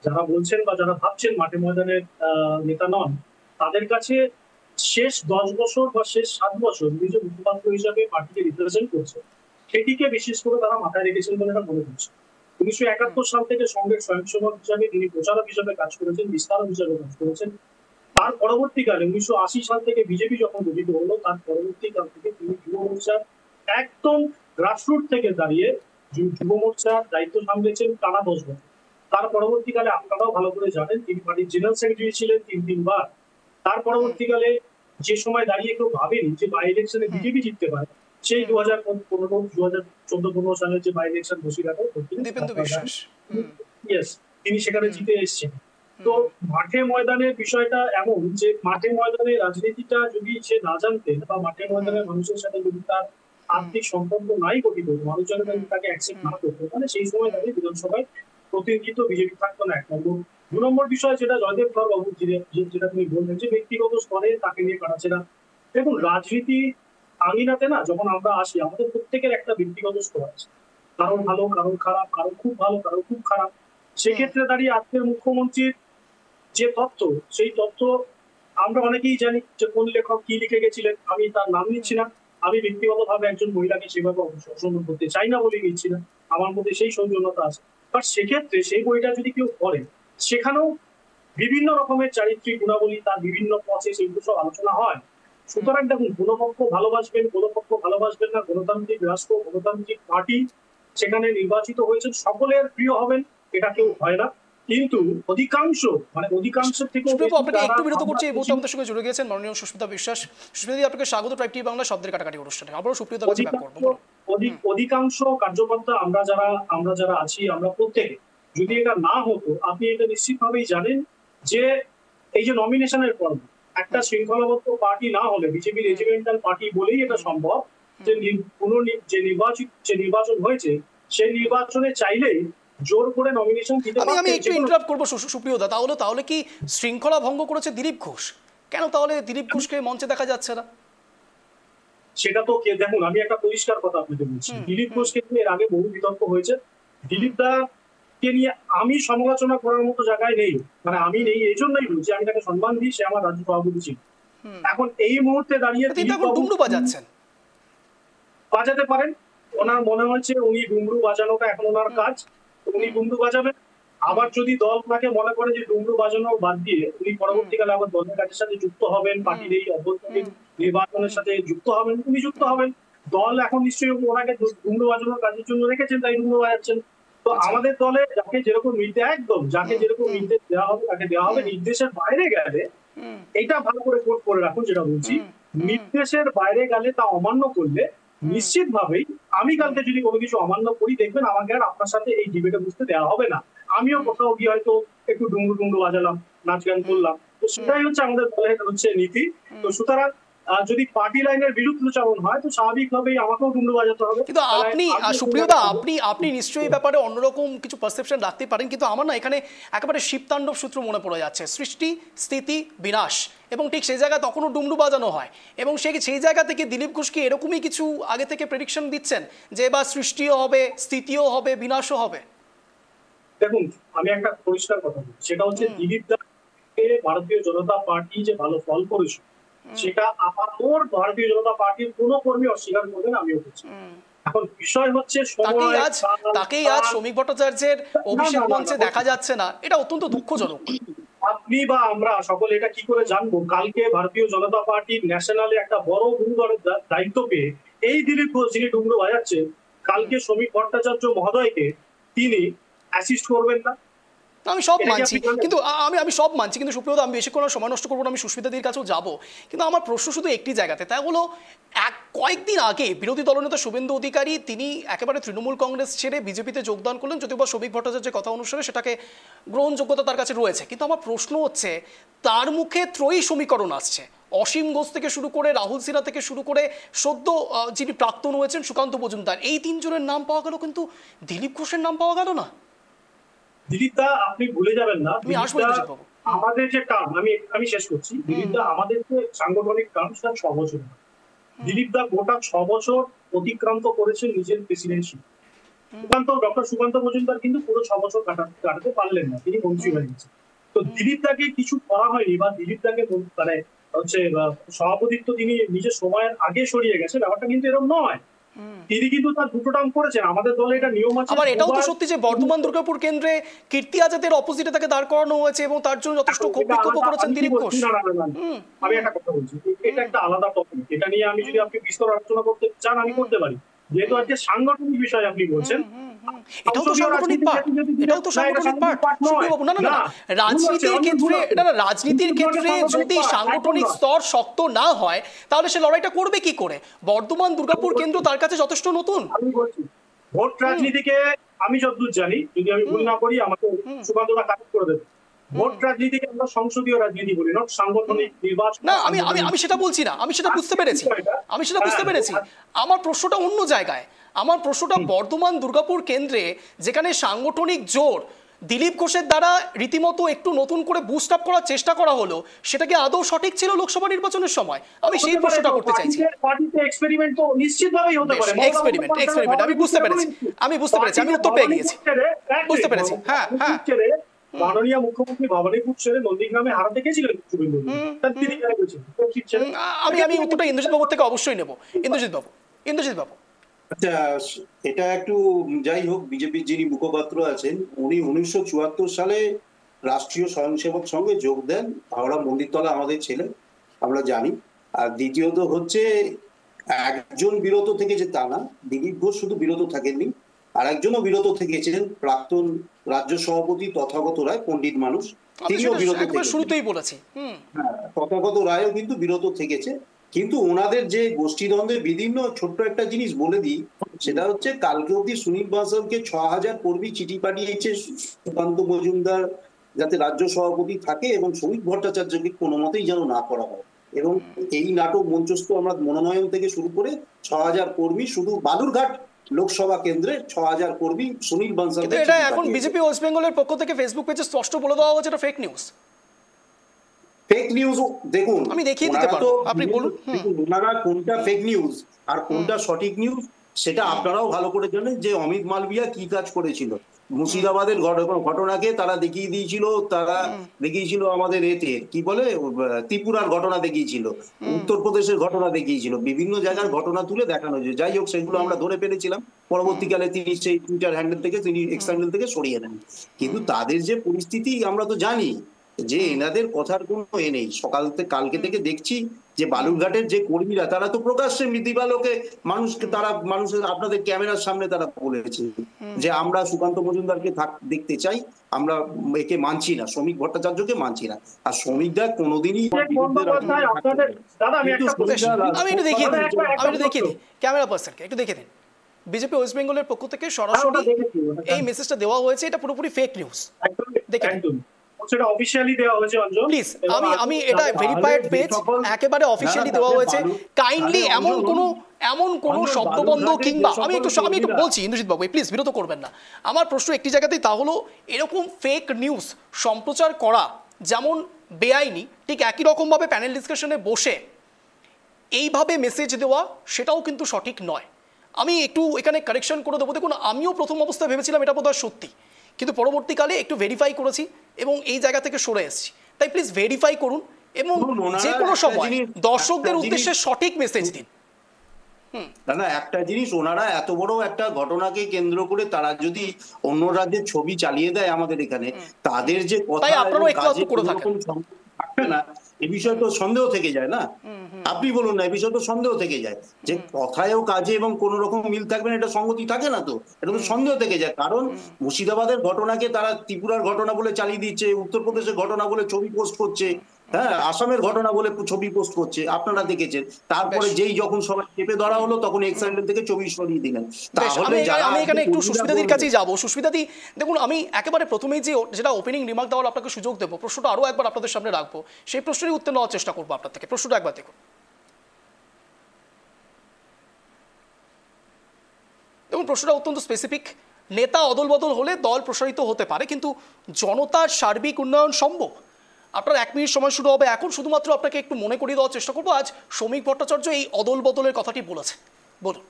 Speaker 5: যারা বলছেন বা যারা ভাবছেন মাঠে ময়দানের নেতা নন, তাদের কাছে শেষ 10 বছর বা শেষ 7 বছর উনি যে মুখপাত্র হিসাবে পার্টিকে রিপ্রেজেন্ট করছে, সেটিকে বিশেষ করে তারা মাথায় রেখেছেন বলে এটা মনে করছে। 1971 সাল থেকে সঙ্গের স্বয়ংসেবক হিসাবে তিনি প্রচারক হিসাবে কাজ করেছেন, বিস্তারক হিসাবে কাজ করেছেন। তার পরবর্তীকালে 1980 সাল থেকে বিজেপি যখন গঠিত হলো, তার পরবর্তীকাল থেকে তিনি যুব মোর্চার একদম গ্রাসরুট থেকে দাঁড়িয়ে যুব মোর্চার দায়িত্ব সামলেছেন টানা 10 বছর। তার পরবর্তীকালে আপনারাও ভালো করে জানেন তিনি পার্টির জেনারেল সেক্রেটারি ছিলেন 3 বার। তার পরবর্তীকালে যে সময় দাঁড়িয়ে কেউ ভাবেনি যে বাই ইলেকশনে বিজেপি জিততে পারে, সেই 2014 সালের যে বাই ইলেকশন বসিরহাটে তিনি সেখানে জিতে এসেছেন। তো মাঠে ময়দানের বিষয়টা এমন যে মাঠে ময়দানে রাজনীতিটা যদি সে না জানতেন, বা মাঠে ময়দানের মানুষের সাথে যদি তার আর্থিক সম্পর্ক নাই গঠিত, মানুষজন তাকে অ্যাকসেপ্ট না করতো, তাহলে সেই সময় দাঁড়িয়ে বিধানসভায় প্রতিনিধিত্ব বিজেপি থাকতো না। 1 নম্বর। 2 নম্বর বিষয় যেটা জয়দেব ধর বাবু যেটা তুমি বললেন যে ব্যক্তিগত স্তরে তাকে নিয়ে কাটাছেনা। দেখুন, রাজনীতি আঙিনাতে না যখন আমরা আসি, আমাদের প্রত্যেকের একটা ব্যক্তিগত স্তর আছে। কারোর ভালো, কারোর খারাপ, কারোর খুব ভালো, কারোর খুব খারাপ। সেক্ষেত্রে দাঁড়িয়ে আজকের মুখ্যমন্ত্রীর যে তথ্য, সেই তথ্য আমরা অনেকেই জানি যে কোন লেখক কি লিখে গেছিলেন। আমি তার নাম নিচ্ছি না। আমি ব্যক্তিগতভাবে একজন মহিলাকে সেভাবে অসম্মান করতে চাই না বলে নিচ্ছি না, আমার মধ্যে সেই সৌজন্যতা আছে। বাট সেক্ষেত্রে সেই বইটা যদি কেউ পড়ে, সেখানেও বিভিন্ন রকমের চারিত্রিক গুণাবলী, তার বিভিন্ন পথে সেগুলো সব আলোচনা হয়। সুতরাং দেখুন, কোনো পক্ষ ভালোবাসবেন, কোনো পক্ষ ভালোবাসবেন না। গণতান্ত্রিক রাষ্ট্র, গণতান্ত্রিক পার্টি, সেখানে নির্বাচিত হয়েছেন, সকলের প্রিয় হবেন, এটা কেউ হয় না। কিন্তু অধিকাংশের থেকে
Speaker 1: একটু বিরত করছি। এই মুহূর্তে আমাদের সঙ্গে জুড়ে গিয়েছেন মাননীয় সুস্মিতা বিশ্বাস। সুস্মিতা, আপনাকে স্বাগত ট্রাইব টিভি বাংলা শব্দের কাটাকাটি অনুষ্ঠানে। আবারও সুপ্রিয়তা কাছে ব্যাক করব।
Speaker 5: অধিকাংশ কার্যকর্তা আমরা যারা আছি, আমরা প্রত্যেকে, যদি এটা না হতো, আপনি এটা নিশ্চিতভাবেই জানেন যে এই যে নমিনেশনের পর্ব, একটা শৃঙ্খলাবদ্ধ পার্টি না হলে, বিজেপি রেজিমেন্টাল পার্টি বলেই এটা সম্ভব যে যে নির্বাচন হয়েছে, সেই নির্বাচনে চাইলেই জোর করে নমিনেশন দিতে পারে।
Speaker 1: আমি একটু ইন্টারাপ্ট করব সুপ্রিয়দা। তাহলে কি শৃঙ্খলা ভঙ্গ করেছে দিলীপ ঘোষ? কেন তাহলে দিলীপ ঘোষকে মঞ্চে দেখা যাচ্ছে না?
Speaker 5: সেটা তো দেখুন, আমি একটা পরিষ্কার কথা আপনাকে বলছি, দিলীপ ঘোষকে নিয়ে এর আগে বহু বিতর্ক হয়েছে। দিলীপ দাকে নিয়ে আমি সমালোচনা করার মতো জায়গায় নেই, মানে আমি নেই এই জন্যই বলছি, আমি তাকে সম্মান দিই, সে আমার রাজ্য সভাপতি ছিল। এখন এই মুহূর্তে দাঁড়িয়ে বাজাতে পারেন, ওনার মনে হচ্ছে উনি ডুমরু বাজানোটা এখন ওনার কাজ, উনি ডুমরু বাজাবেন। আবার যদি দল তাকে মনে করে যে ডুমরু বাজানো বাদ দিয়ে উনি পরবর্তীকালে আবার দলের কাজের সাথে যুক্ত হবেন, পার্টির এই অভ্যন্তরীণ নির্বাচনের সাথে যুক্ত হবেন, উনি যুক্ত হবেন। দল এখন নিশ্চয়ই ওনাকে ডুমরু বাজানোর কাজের জন্য রেখেছেন, তাই ডুমরু বাজাচ্ছেন। তো আমাদের দলে যাকে যেরকম নির্দেশ দেওয়া হবে তাকে দেওয়া হবে। নির্দেশের বাইরে গেলে এটা ভালো করে কোট করে রাখুন, যেটা বলছি নির্দেশের বাইরে গেলে তা অমান্য করলে নিশ্চিতভাবেই আমি কালকে যদি কোনো কিছু অমান্য করি, দেখবেন আমাকে আর আপনার সাথে এই ডিবেটে বুঝতে দেওয়া হবে না। আমিও কোথাও গিয়ে হয়তো একটু ডুঙ্গু ডুঙ্গু বাজালাম, নাচ গান করলাম, তো সেটাই হচ্ছে আমাদের দলের হচ্ছে নীতি। তো সুতরাং যদি পার্টি লাইনের বিরুদ্ধচারণ হয় তো স্বাভাবিকভাবেই আমাকেও ডুঙ্গু বাজাতে হবে।
Speaker 1: কিন্তু আপনি সুপ্রিয়দা আপনি নিশ্চয়ই এই ব্যাপারে অন্যরকম কিছু পারসেপশন রাখতে পারেন, কিন্তু আমার না এখানে একেবারে শিবতাণ্ডব সূত্র মনে পড়ে যাচ্ছে, সৃষ্টি স্থিতি বিনাশ, এবং ঠিক সেই জায়গায় তখনও ডুমডু বাজানো হয়, এবং সেই জায়গা থেকে দিলীপ ঘোষকে এরকমই কিছু আগে থেকে প্রেডিকশন দিচ্ছেন যে এবার সৃষ্টিও হবে, স্থিতিও হবে, বিনাশও হবে।
Speaker 5: দেখুন, আমি একটা পরিষ্কার কথা বলি, সেটা হচ্ছে দিলীপ দাকে ভারতীয় জনতা পার্টি যে ভালো ফল করেছে সেটা আপাতত ভারতীয় জনতা পার্টির কোনো কর্মী অস্বীকার করবেন, আমিও করছি। এখন বিষয় হচ্ছে
Speaker 1: তাকেই আজ শ্রমিক ভট্টাচার্যের অভিষেক মঞ্চে দেখা যাচ্ছে না, এটা অত্যন্ত দুঃখজনক।
Speaker 5: আপনি বা আমরা সকলে এটা কি করে জানবো? কালকে ভারতীয় জনতা পার্টির ন্যাশনালে একটা বড় ডুঙ্গরের দায়িত্ব পেয়ে এই দিলীপ ঘোষ যিনি ডুঙ্গু বাজাচ্ছেন, কালকে শ্রমিক ভট্টাচার্য মহোদয়কে তিনি অ্যাসিস্ট করবেন না?
Speaker 1: আমি সব মানছি, কিন্তু আমি সব মানছি, কিন্তু সুপ্রিয়দা আমি বেশিক্ষণ সময় নষ্ট করবো না, আমি সুস্মিতাদির কাছেও যাবো, কিন্তু আমার প্রশ্ন শুধু একটি জায়গাতে, তা হলো কয়েকদিন আগে বিরোধী দলনেতা শুভেন্দু অধিকারী তিনি একেবারে তৃণমূল কংগ্রেস ছেড়ে বিজেপিতে যোগদান করলেন, যদিও বা শ্রমিক ভট্টাচার্যের কথা অনুসারে সেটাকে গ্রহণযোগ্যতা তার কাছে রয়েছে, কিন্তু আমার প্রশ্ন হচ্ছে তার মুখে ত্রয়ী সমীকরণ আসছে, অসীম ঘোষ থেকে শুরু করে রাহুল সিনহা থেকে শুরু করে সদ্য যিনি প্রাক্তন হয়েছেন সুকান্ত মজুমদার, এই তিনজনের নাম পাওয়া গেল, কিন্তু দিলীপ ঘোষের নাম পাওয়া গেল না।
Speaker 5: দিলীপ দা আপনি ভুলে যাবেন না, আমাদের যে কাম, আমি শেষ করছি, দিলীপ দা আমাদের যে সাংগঠনিক কাম সেটা 6 বছর। দিলীপ দা গোটা 6 বছর অতিক্রান্ত করেছেন নিজের প্রেসিডেন্সিপ। ডক্টর সুকান্ত মজুমদার কিন্তু পুরো 6 বছর কাটাতে পারলেন না, তিনি মন্ত্রী হয়ে গেছেন। তো দিলীপ দাকে কিছু করা হয়নি, বা দিলীপ দাকে মানে হচ্ছে সভাপতিত্ব তিনি নিজের সময়ের আগে সরিয়ে গেছে, ব্যাপারটা কিন্তু এরকম নয়। তিনি কিন্তু তার দুটো টার্ম করেছেন, আমাদের দলে এটা নিয়ম আছে।
Speaker 1: আবার এটাও তো সত্যি যে বর্ধমান দুর্গাপুর কেন্দ্রে কীর্তি আজাদের অপোজিটে তাকে দাঁড় করানো হয়েছে এবং তার জন্য যথেষ্ট বিক্ষোভ করেছেন দিলীপ ঘোষ।
Speaker 5: আমি একটা কথা বলছি, এটা একটা আলাদা টপিক, এটা নিয়ে আমি যদি আপনি বিস্তর আলোচনা করতে চান আমি করতে পারি, যেহেতু আজকে সাংগঠনিক বিষয় আপনি বলছেন।
Speaker 1: এটাও তো সাংগঠনিক পার্ট, এটাও তো সাংগঠনিক পার্ট সুপ্রিয়বাবু। না না না, রাজনীতির ক্ষেত্রে যদি সাংগঠনিক স্তর শক্ত না হয় তাহলে সে লড়াইটা করবে কি করে? বর্ধমান দুর্গাপুর কেন্দ্র তার কাছে যথেষ্ট নতুন।
Speaker 5: আমি বলছি ভোট রাজনীতিকে আমি যতদূর জানি, যদি আমি ভুল না করি আমাকে সুকান্তদা কারেক্ট করে দেবে, ভোট রাজনীতিকে আমরা সংসদীয় রাজনীতি বলি, নট সাংগঠনিক নির্বাচন।
Speaker 1: না আমি সেটা বলছি না, আমি সেটা বুঝতে পেরেছি, আমার প্রশ্নটা অন্য জায়গায়। আমার প্রশ্নটা বর্ধমান দুর্গাপুর কেন্দ্রে যেখানে সাংগঠনিক জোর দিলীপ ঘোষের দ্বারা রীতিমতো একটু নতুন করে বুস্ট আপ করার চেষ্টা করা হলো, সেটা কি আদৌ সঠিক ছিল লোকসভা নির্বাচনের সময়? আমি সেই প্রশ্নটা করতে চাইছি।
Speaker 5: এক্সপেরিমেন্ট তো নিশ্চিতভাবেই হতে পারে,
Speaker 1: এক্সপেরিমেন্ট আমি বুঝতে পেরেছি, আমি উত্তর পেয়ে গিয়েছি, বুঝতে পেরেছি। হ্যাঁ হ্যাঁ,
Speaker 5: মাননীয় মুখ্যমন্ত্রী ভবানীপুর ছেড়ে নন্দীগ্রামে হারাতে গেছিলেন শুভেন্দু,
Speaker 1: আমি উত্তরটা ইন্দ্রজিৎ বাবুর থেকে অবশ্যই নেব। ইন্দ্রজিৎ বাবু
Speaker 6: আচ্ছা, এটা একটু যাই হোক, বিজেপির যিনি মুখপাত্র আছেন উনি 1974 সালে রাষ্ট্রীয় স্বয়ংসেবক সঙ্গে যোগ দেন, হাওড়া মন্দিরতলা আমাদের ছিলেন, আমরা জানি। আর দ্বিতীয়ত হচ্ছে একজন বিরত থেকেছে তা না, দিলীপ ঘোষ শুধু বিরত থাকেননি, আর একজনও বিরত থেকেছিলেন, প্রাক্তন রাজ্য সভাপতি তথাগত রায়, পণ্ডিত মানুষ, তিনিও বিরত থেকেছেন।
Speaker 1: শুরুতেই বলেছি,
Speaker 6: তথাগত রায়ও কিন্তু বিরত থেকেছে। কিন্তু ওনাদের যে গোষ্ঠীদ্বন্দ্বের বিভিন্ন ছোট্ট একটা জিনিস বলে দিই, সেটা হচ্ছে কালকে অব্দি সুনীল বানসালকে 6000 কর্মী চিঠি পাঠিয়েছে সুকান্ত মজুমদার যাতে রাজ্য সভাপতি থাকে এবং শ্রমিক ভট্টাচার্যকে কোনো মতেই যেন না করা হয়। এবং এই নাটক মঞ্চস্থ আমরা মনোনয়ন থেকে শুরু করে 6000 কর্মী, শুধু বালুরঘাট লোকসভা কেন্দ্রে 6000 কর্মী সুনীল বানসাল।
Speaker 1: এটা এখন বিজেপি ওয়েস্ট বেঙ্গলের পক্ষ থেকে ফেসবুক পেজে স্পষ্ট বলে দেওয়া হচ্ছে এটা ফেক নিউজ।
Speaker 6: ফেক নিউজ দেখুন,
Speaker 1: আমি দেখিয়ে দিতে পারবো, আপনি বলুন।
Speaker 6: ওনারা কোনটা ফেক নিউজ আর কোনটা সঠিক নিউজ সেটা আপনারাও ভালো করে জানেন। যে অমিত মালভিয়া কি কাজ করেছিল, মুর্শিদাবাদের ঘটনাকে তারা দেখিয়ে দিয়েছিল, আমাদের এতে কি বলে ত্রিপুরার ঘটনা দেখিয়েছিল, উত্তরপ্রদেশের ঘটনা দেখিয়েছিল, বিভিন্ন জায়গার ঘটনা তুলে দেখানো হয়েছে। যাই হোক, সেগুলো আমরা ধরে পেরেছিলাম, পরবর্তীকালে তিনি সেই টুইটার হ্যান্ডেল থেকে, তিনি এক্স হ্যান্ডেল থেকে সরিয়ে নেন। কিন্তু তাদের যে পরিস্থিতি আমরা তো জানি, যে এনাদের কথার কোনো নেই। কালকে থেকে দেখছি যে বালুরঘাটের যে কর্মীরা তারা তো প্রকাশ্যে মৃতিবালকে মানুষের আপনাদের ক্যামেরার সামনে তারা বলেছে যে আমরা সুকান্ত মজুমদারকে দেখতে চাই, আমরা একে মানছি না, শ্রমিক ভট্টাচার্যকে মানছি না। আর শ্রমিকরা কোনোদিনই
Speaker 1: আমি একটু দেখিয়ে দিই ক্যামেরা পার্সনকে, একটু দেখে দিন। বিজেপি ওয়েস্ট বেঙ্গলের পক্ষ থেকে সরাসরি এই মেসেজটা দেওয়া হয়েছে, এটা পুরোপুরি ফেক নিউজ। দেখেন
Speaker 5: সেটা অফিশিয়ালি দেওয়া হয়েছে অঞ্জন।
Speaker 1: প্লিজ আমি এটা ভেরিফাইড পেজ, একেবারে অফিশিয়ালি দেওয়া হয়েছে। কাইন্ডলি এমন কোন শব্দবন্ধ কিংবা আমি একটু বলছি ইন্দ্রজিৎ বাবু, প্লিজ বিরত করবেন না। আমার প্রশ্ন একটি জায়গাতেই, তা হলো এরকম ফেক নিউজ সম্প্রচার করা যেমন বেআইনি, ঠিক একই রকমভাবে প্যানেল ডিসকাশনে বসে এইভাবে মেসেজ দেওয়া সেটাও কিন্তু সঠিক নয়। আমি একটু এখানে কারেকশন করে দেবো। দেখুন, আমিও প্রথম অবস্থায় ভেবেছিলাম এটা বোধহয় সত্যি, কিন্তু পরবর্তীকালে একটু ভেরিফাই করেছি এবং এই জায়গা থেকে সরে এসেছি। তাই প্লিজ ভেরিফাই করুন এবং যে কোনো সময় দর্শকদের উদ্দেশ্যে সঠিক মেসেজ দিন।
Speaker 6: না, একটা জিনিস, ওনারা এত বড় একটা ঘটনাকে কেন্দ্র করে তারা যদি অন্য রাজ্যের ছবি চালিয়ে দেয় আমাদের এখানে, তাদের যে কথা থাকবে না, এ বিষয়ে তো সন্দেহ থেকে যায় না। আপনি বলুন না, এ বিষয়ে তো সন্দেহ থেকে যায় যে কথায়ও কাজে এবং কোন রকম মিল থাকবে না, এটা সঙ্গতি থাকে না, তো এটা তো সন্দেহ থেকে যায়। কারণ মুর্শিদাবাদের ঘটনাকে তারা ত্রিপুরার ঘটনা বলে চালিয়ে দিচ্ছে, উত্তরপ্রদেশের ঘটনা বলে ছবি পোস্ট করছে, হ্যাঁ, আসামের ঘটনা বলে ছবি পোস্ট করছে, আপনারা দেখেছেন। তারপরে যেই যখন সবাই চেপে ধরা হলো তখন এক্সাইটেড থেকে ছবি সরিয়ে দিলেন।
Speaker 1: আমি এখানে একটু সুস্মিতাদির কাছেই যাবো। সুস্মিতাদি, দেখুন, আমি একেবারে প্রথমেই যেটা ওপেনিং রিমার্ক দেওয়ার আপনাকে সুযোগ দেবো, প্রশ্নটা আরো একবার আপনাদের সামনে রাখবো, সেই প্রশ্নের উত্তর নেওয়ার চেষ্টা করবো আপনার থেকে। প্রশ্নটা একবার দেখুন। দেখুন, প্রশ্নটা অত্যন্ত স্পেসিফিক। নেতা অদল বদল হলে দল প্রসারিত হতে পারে, কিন্তু জনতার সার্বিক উন্নয়ন সম্ভব? আপনার 1 মিনিট সময় শুরু হবে এখন। শুধুমাত্র আপনাকে একটু মনে করিয়ে দেওয়ার চেষ্টা করবো, আজ শ্রমিক ভট্টাচার্য এই অদল বদলের কথাটি বলেছে। বলুন।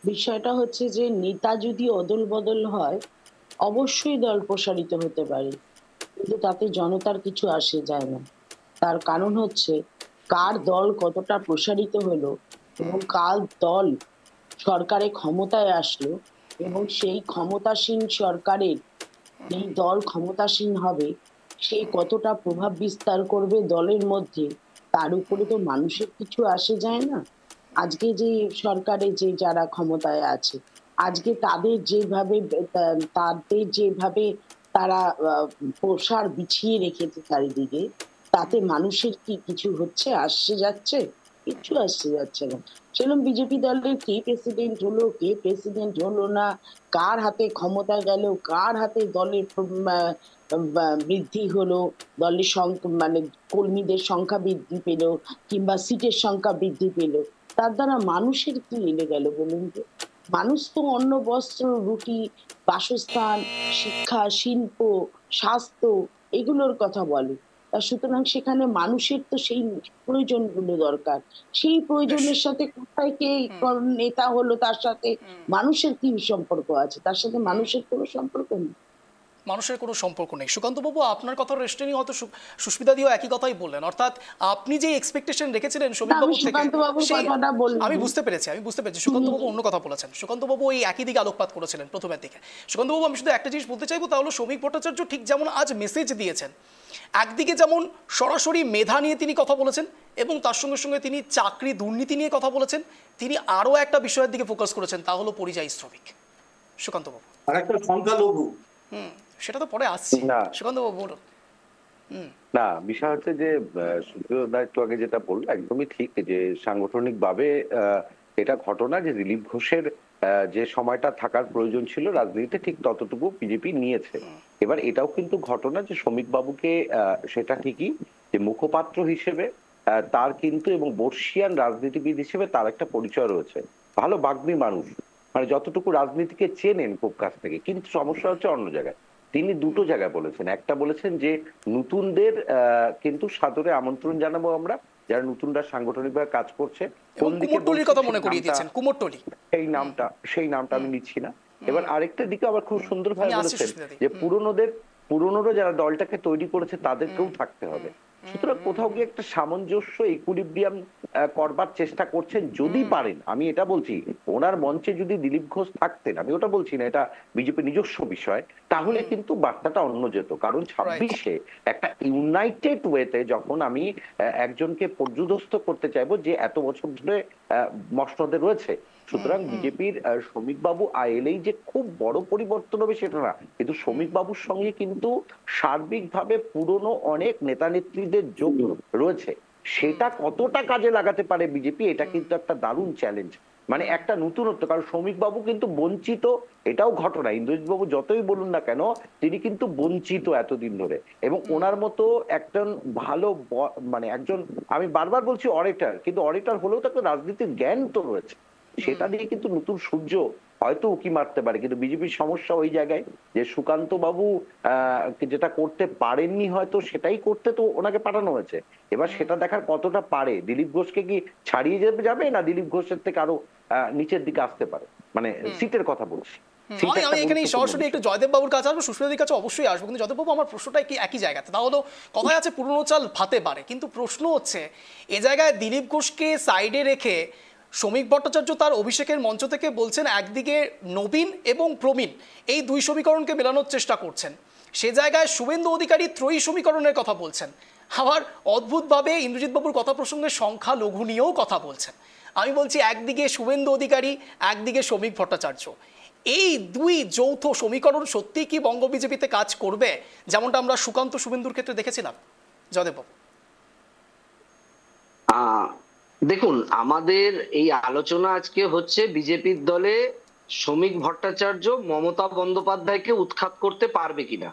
Speaker 7: বিষয়টা হচ্ছে যে নেতা যদি অদল বদল হয় অবশ্যই দল প্রসারিত হতে পারে, কিন্তু তাতে জনতার কিছু আসে যায় না। তার কারণ হচ্ছে কার দল কতটা প্রসারিত হলো এবং কার দল সরকারে ক্ষমতায় আসলো এবং সেই ক্ষমতাসীন সরকারের এই দল ক্ষমতাসীন হবে, সেই কতটা প্রভাব বিস্তার করবে দলের মধ্যে, তার উপরে তো মানুষের কিছু আসে যায় না। আজকে যে সরকারে যে যারা ক্ষমতায় আছে, আজকে তাদের যেভাবে তারা প্রসার বিছিয়ে রেখেছে চারিদিকে, তাতে মানুষের কি কিছু হচ্ছে, আসছে যাচ্ছে? কিছু আসছে যাচ্ছে না। সেরকম বিজেপি দলের কে প্রেসিডেন্ট হলো, কে প্রেসিডেন্ট হলো না, কার হাতে ক্ষমতা গেল, কার হাতে দলের বৃদ্ধি হলো, দলের কর্মীদের সংখ্যা বৃদ্ধি পেল কিংবা সিটের সংখ্যা বৃদ্ধি পেল, তার দ্বারা মানুষের কি এলে গেল বলুন তো? মানুষ তো অন্ন, বস্ত্র, রুটি, বাসস্থান, শিক্ষা, শিল্প, স্বাস্থ্য এগুলোর কথা বলে। সুতরাং সেখানে মানুষের তো সেই প্রয়োজনগুলো দরকার। সেই প্রয়োজনের সাথে কোথায় কে নেতা হলো তার সাথে মানুষের কি সম্পর্ক আছে? তার সাথে মানুষের কোনো সম্পর্ক নেই।
Speaker 1: মানুষের কোনো সম্পর্ক নেই। সুকান্তবাবু, আপনার কথার রেস্টেনি হয়তো সুস্মিতা দিও একই কথাই বললেন, অর্থাৎ আপনি যে এক্সপেকটেশন রেখেছিলেন শ্রমিকবাবু থেকে, আমি বুঝতে পেরেছি সুকান্তবাবু অন্য কথা বলেছেন। সুকান্তবাবু এই একই দিকে আলোকপাত করেছিলেন প্রথমের দিকে। সুকান্তবাবু, আমি শুধু একটা জিনিস বলতে চাইবো, তা হলো শ্রমিক ভট্টাচার্য ঠিক যেমন আজ মেসেজ দিয়েছেন, একদিকে যেমন সরাসরি মেধা নিয়ে তিনি কথা বলেছেন এবং তার সঙ্গে সঙ্গে তিনি চাকরি দুর্নীতি নিয়ে কথা বলেছেন, তিনি আরো একটা বিষয়ের দিকে ফোকাস করেছেন, তা হলো পরিযায়ী শ্রমিক। সুকান্তবাবু,
Speaker 6: আরেকটা সংখ্যালঘু,
Speaker 1: সেটা তো পরে আসছে। সুকান্তবাবু বলুন।
Speaker 3: না, বিষয় হচ্ছে যে একটু আগে যেটা বললো একদমই ঠিক, যে সাংগঠনিক ভাবে এটা ঘটনা যে দিলীপ ঘোষের যে সময়টা থাকার প্রয়োজন ছিল রাজনীতিতে, ঠিক ততটুকু বিজেপি নিয়েছে। এবার এটাও কিন্তু ঘটনা যে শ্রমিক বাবুকে সেটা ঠিকই যে মুখপাত্র হিসেবে তার কিন্তু এবং বর্ষিয়ান রাজনীতিবিদ হিসেবে তার একটা পরিচয় রয়েছে, ভালো বাগ্মী মানুষ, মানে যতটুকু রাজনীতিকে চেনেন খুব কাছ থেকে। কিন্তু সমস্যা হচ্ছে অন্য জায়গায়। তিনি দুটো জায়গায় বলেছেন, একটা বলেছেন যে নতুনদের কিন্তু সাদরে আমন্ত্রণ জানাবো আমরা, যারা নতুনরা সাংগঠনিকভাবে কাজ করছে। কোন দিকে
Speaker 1: কথা মনে করিয়ে দিয়েছেন, কুমোরটুলি,
Speaker 3: সেই নামটা আমি নিচ্ছি না। এবার আরেকটা দিকে আবার খুব সুন্দর ভাবে বলেছেন যে পুরনোরা যারা দলটাকে তৈরি করেছে তাদেরকেও থাকতে হবে। সুতরাং কোথাও গিয়ে একটা সামঞ্জস্য ইকুইলিব্রিয়াম করবার চেষ্টা করছেন যদি পারেন। আমি এটা বলছি, ওনার মঞ্চে যদি দিলীপ ঘোষ থাকতেন, আমি ওটা বলছি না, এটা বিজেপি নিজস্ব বিষয়, তাহলে কিন্তু বার্তাটা অন্য যেত। কারণ 26-এ একটা ইউনাইটেড ওয়েতে যখন আমি একজনকে পর্যুদস্ত করতে চাইবো যে এত বছর ধরে মসনদে রয়েছে, সুতরাং বিজেপির শ্রমিক বাবু এলেই যে খুব বড় পরিবর্তন হবে সেটা না, কিন্তু শ্রমিক বাবুর সঙ্গে কিন্তু সার্বিকভাবে পুরনো অনেক নেতা নেত্রীদের যোগ রয়েছে। সেটা কতটা কাজে লাগাতে পারে বিজেপি, এটা কিন্তু একটা দারুণ চ্যালেঞ্জ, মানে একটা নতুনত্ব। কারণ শ্রমিক বাবু কিন্তু বঞ্চিত, এটাও ঘটনা। ইন্দ্রজিৎ বাবু যতই বলুন না কেন, তিনি কিন্তু বঞ্চিত এতদিন ধরে, এবং ওনার মতো একজন ভালো মানে একজন, আমি বারবার বলছি অরেটার, কিন্তু অরেটার হলেও তাকে রাজনীতির জ্ঞান তো রয়েছে, সেটা দিয়ে কিন্তু নতুন সূর্য হয়তো উকি মারতে পারে। কিন্তু বিজেপির সমস্যা ওই জায়গায় যে সুকান্ত বাবু যেটা করতে পারেননি হয়তো সেটাই করতে তো ওনাকে পাঠানো হয়েছে। এবার সেটা দেখার কতটা পারে। দিলীপ ঘোষকে কি ছাড়িয়ে যাবে, না দিলীপ ঘোষের থেকে আরো নিচের দিকে আসতে পারে, মানে সিটের কথা বলছি।
Speaker 1: আমি এখানে সরাসরি একটু জয়দেব বাবুর কাছে আসবো, সুস্মিতাদির কাছে অবশ্যই আসবো, কিন্তু জয়দেব বাবু আমার প্রশ্নটা কি একই জায়গাতে, তা হলো কথায় আছে পুরনো চাল ভাতে পারে, কিন্তু প্রশ্ন হচ্ছে এ জায়গায় দিলীপ ঘোষকে সাইডে রেখে শ্রমিক ভট্টাচার্য তার অভিষেকের মঞ্চ থেকে বলছেন একদিকে নবীন এবং প্রবীণ এই দুই সমীকরণকে মেলানোর চেষ্টা করছেন, সে জায়গায় শুভেন্দু অধিকারী ত্রয়ী সমীকরণের কথা বলছেন, আবার অদ্ভুতভাবে ইন্দ্রজিৎ বাবুর কথা প্রসঙ্গে সংখ্যা লঘু নিয়েও কথা বলছেন। আমি বলছি একদিকে শুভেন্দু অধিকারী, একদিকে শ্রমিক ভট্টাচার্য, এই দুই যৌথ সমীকরণ সত্যি কি বঙ্গ বিজেপিতে কাজ করবে, যেমনটা আমরা সুকান্ত শুভেন্দুর ক্ষেত্রে দেখেছিলাম? জয়দেব বাবু,
Speaker 4: দেখুন, আমাদের এই আলোচনা আজকে হচ্ছে বিজেপির দলে শ্রমিক ভট্টাচার্য মমতা বন্দ্যোপাধ্যায়কে উৎখাত করতে পারবে কিনা,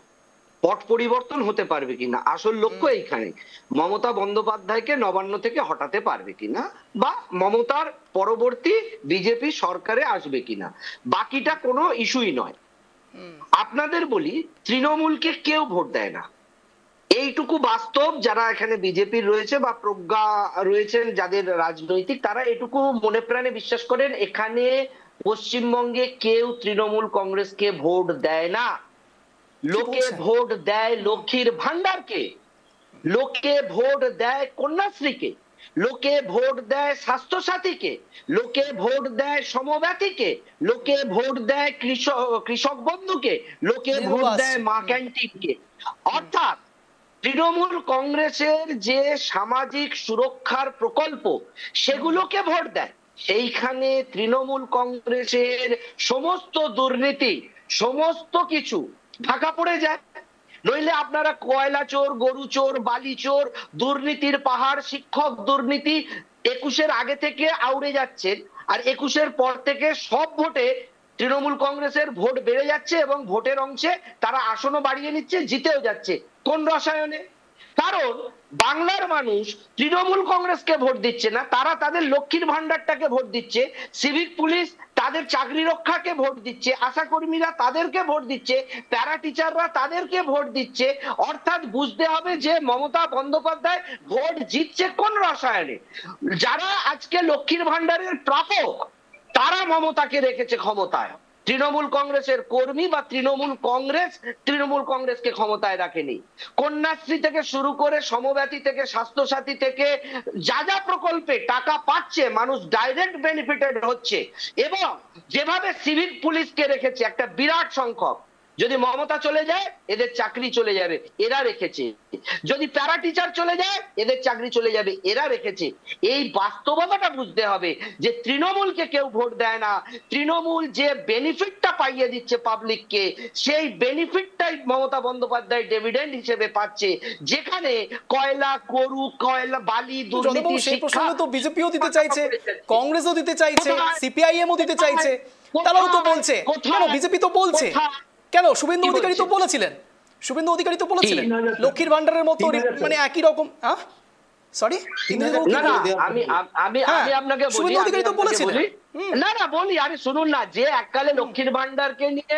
Speaker 4: পট পরিবর্তন হতে পারবে কিনা। আসল লক্ষ্য এইখানে মমতা বন্দ্যোপাধ্যায়কে নবান্ন থেকে হটাতে পারবে কিনা, বা মমতার পরবর্তী বিজেপি সরকারে আসবে কিনা, বাকিটা কোনো ইস্যুই নয়। আপনাদের বলি, তৃণমূলকে কেউ ভোট দেয় না, এইটুকু বাস্তব। যারা এখানে বিজেপির রয়েছে বা প্রজ্ঞা রয়েছেন যাদের রাজনৈতিক, তারা এটুকু মনে প্রাণে বিশ্বাস করেন, এখানে পশ্চিমবঙ্গে কেউ তৃণমূল কংগ্রেসকে ভোট দেয় না। লোকে ভোট দেয় লক্ষ্মীর ভান্ডারকে, লোকে ভোট দেয় কন্যাশ্রীকে, লোকে ভোট দেয় স্বাস্থ্যসাথীকে, লোকে ভোট দেয় সমব্যাথীকে, লোকে ভোট দেয় কৃষক বন্ধুকে, লোকে ভোট দেয় মা ক্যান্টিনকে। অর্থাৎ তৃণমূল কংগ্রেসের যে সামাজিক সুরক্ষার প্রকল্প সেগুলোকে ভোট দেয়। সেইখানে তৃণমূল কংগ্রেসের সমস্ত দুর্নীতি, সমস্ত কিছু ঢাকা পড়ে যায়। নইলে আপনারা কয়লা চোর, গরু চোর, বালি চোর, দুর্নীতির পাহাড়, শিক্ষক দুর্নীতি 21-এর আগে থেকে আউড়ে যাচ্ছেন, আর 21-এর পর থেকে সব ভোটে তৃণমূল কংগ্রেসের ভোট বেড়ে যাচ্ছে এবং ভোটের অংশে তারা আসনও বাড়িয়ে নিচ্ছে, জিতেও যাচ্ছে। কোন রসায়নে? কারণ বাংলার মানুষ তৃণমূল কংগ্রেসকে ভোট দিচ্ছে না, তারা তাদের লক্ষ্মীর ভান্ডারটাকে ভোট দিচ্ছে, সিভিক পুলিশ তাদের চাকরি রক্ষাকে ভোট দিচ্ছে, আশা কর্মীরা তাদেরকে ভোট দিচ্ছে, প্যারা টিচাররা তাদেরকে ভোট দিচ্ছে। অর্থাৎ বুঝতে হবে যে মমতা বন্দ্যোপাধ্যায় ভোট জিতছে কোন রসায়নে। যারা আজকে লক্ষ্মীর ভান্ডারের প্রাপক তারা মমতাকে রেখেছে ক্ষমতায়, তৃণমূল কংগ্রেসের কর্মী বা তৃণমূল কংগ্রেসকে ক্ষমতায় রাখেনি। কন্যাশ্রী থেকে শুরু করে সমব্যাথী থেকে স্বাস্থ্যসাথী থেকে যা যা প্রকল্পে টাকা পাচ্ছে মানুষ ডাইরেক্ট বেনিফিটেড হচ্ছে। এবং যেভাবে সিভিক পুলিশকে রেখেছে একটা বিরাট সংখ্যক, যদি মমতা চলে যায় এদের চাকরি চলে যাবে, এরা রেখেছে। যদি প্যারা টিচার চলে যায় এদের চাকরি চলে যাবে, এরা রেখেছে। এই বাস্তবতাটা বুঝতে হবে যে তৃণমূলকে কেউ ভোট দেয় না, তৃণমূল যে বেনিফিটটা পাইয়ে দিচ্ছে পাবলিককে, সেই বেনিফিটটাই মমতা বন্দ্যোপাধ্যায় ডিভিডেন্ড হিসেবে পাচ্ছে। যেখানে কয়লা, গরু, কয়লা, বালি, দুর্নীতি,
Speaker 1: সেই প্রসঙ্গে তো বিজেপিও দিতে চাইছে, কংগ্রেসও দিতে চাইছে, সিপিআইএমও দিতে চাইছে, তারাও তো বলছে। কেন বিজেপি তো বলছে, কেন শুভেন্দু অধিকারী তো বলেছিলেন, লক্ষ্মীর ভান্ডারের মতো মানে একই রকম।
Speaker 4: আমি আপনাকে বলি, না না বলি, আরে শুনুন না, যে এককালে লক্ষ্মীর ভান্ডারকে নিয়ে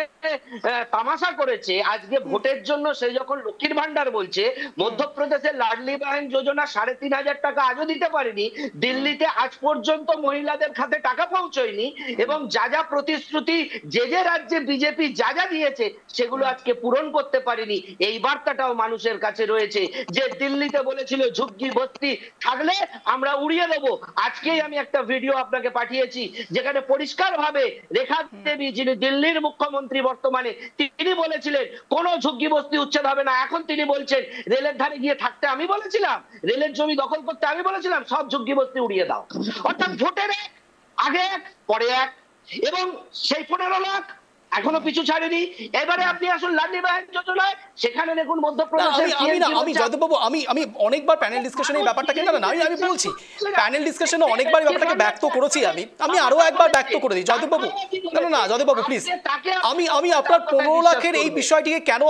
Speaker 4: তামাশা করেছে, আজকে ভোটের জন্য সে যখন লক্ষ্মীর ভান্ডার বলছে, মধ্যপ্রদেশের লাডলি বাহন যোজনা 3,500 টাকা আজও দিতে পারেনি, দিল্লিতে আজ পর্যন্ত মহিলাদের খাতে টাকা পৌঁছয়নি, এবং যা যা প্রতিশ্রুতি যে রাজ্যে বিজেপি যা যা দিয়েছে সেগুলো আজকে পূরণ করতে পারেনি। এই বার্তাটাও মানুষের কাছে রয়েছে যে দিল্লিতে বলেছিল ঝুঁকি বস্তি থাকলে আমরা উড়িয়ে দেবো। আজকেই আমি একটা ভিডিও আপনাকে পাঠিয়েছি যেখানে পরিষ্কার ভাবে রেখা দেবী, যিনি দিল্লির মুখ্যমন্ত্রী বর্তমানে, তিনি বলেছিলেন কোনো ঝুঁকি বস্তি উচ্ছেদ হবে না। এখন তিনি বলছেন রেলের ধারে গিয়ে থাকতে আমি বলেছিলাম, রেলের জমি দখল করতে আমি বলেছিলাম, সব ঝুঁকি বস্তি উড়িয়ে দাও। অর্থাৎ ভোটের আগে এক পরে এক, এবং সেই 15 লাখ এখনো পিছু ছাড়েনি। এবারে আপনি আসুন লাডলি বাহন যোজনায়, সেখানে দেখুন মধ্যপ্রদেশের
Speaker 1: আমি জয়দেববাবু আমি অনেকবার প্যানেল ডিসকাশনে এই ব্যাপারটাকে না আমি বলছি, প্যানেল ডিসকাশনে অনেকবার এই ব্যাপারটাকে ব্যক্ত করেছি, আমি আরো একবার ব্যক্ত করে দিই জয়দেববাবু। না জয়দেববাবু প্লিজ, আমি আপনার 15 লাখের এই বিষয়টিকে কেন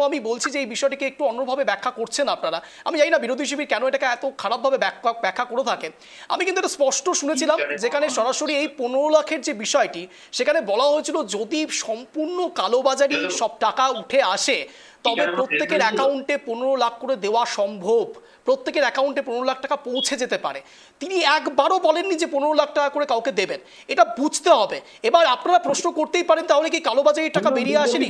Speaker 1: আমি বলছি যে এই বিষয়টিকে একটু অন্যভাবে ব্যাখ্যা করছেন আপনারা। আমি জানি না বিরোধী শিবির কেন এটাকে এত খারাপভাবে ব্যাখ্যা করে থাকে। আমি কিন্তু এটা স্পষ্ট শুনেছিলাম, যেখানে সরাসরি এই 15 লাখের যে বিষয়টি, সেখানে বলা হয়েছিল যদি সম্পূর্ণ কালোবাজারি সব টাকা উঠে আসে তবে প্রত্যেকের অ্যাকাউন্টে 15 লাখ করে দেওয়া সম্ভব, প্রত্যেকের অ্যাকাউন্টে 15 লাখ টাকা পৌঁছে যেতে পারে। তিনি একবারও বলেননি যে 15 লাখ টাকা করে কাউকে দেবেন, এটা বুঝতে হবে। এবার আপনারা প্রশ্ন করতেই পারেন তাহলে কি কালোবাজারির টাকা বেরিয়ে আসেনি?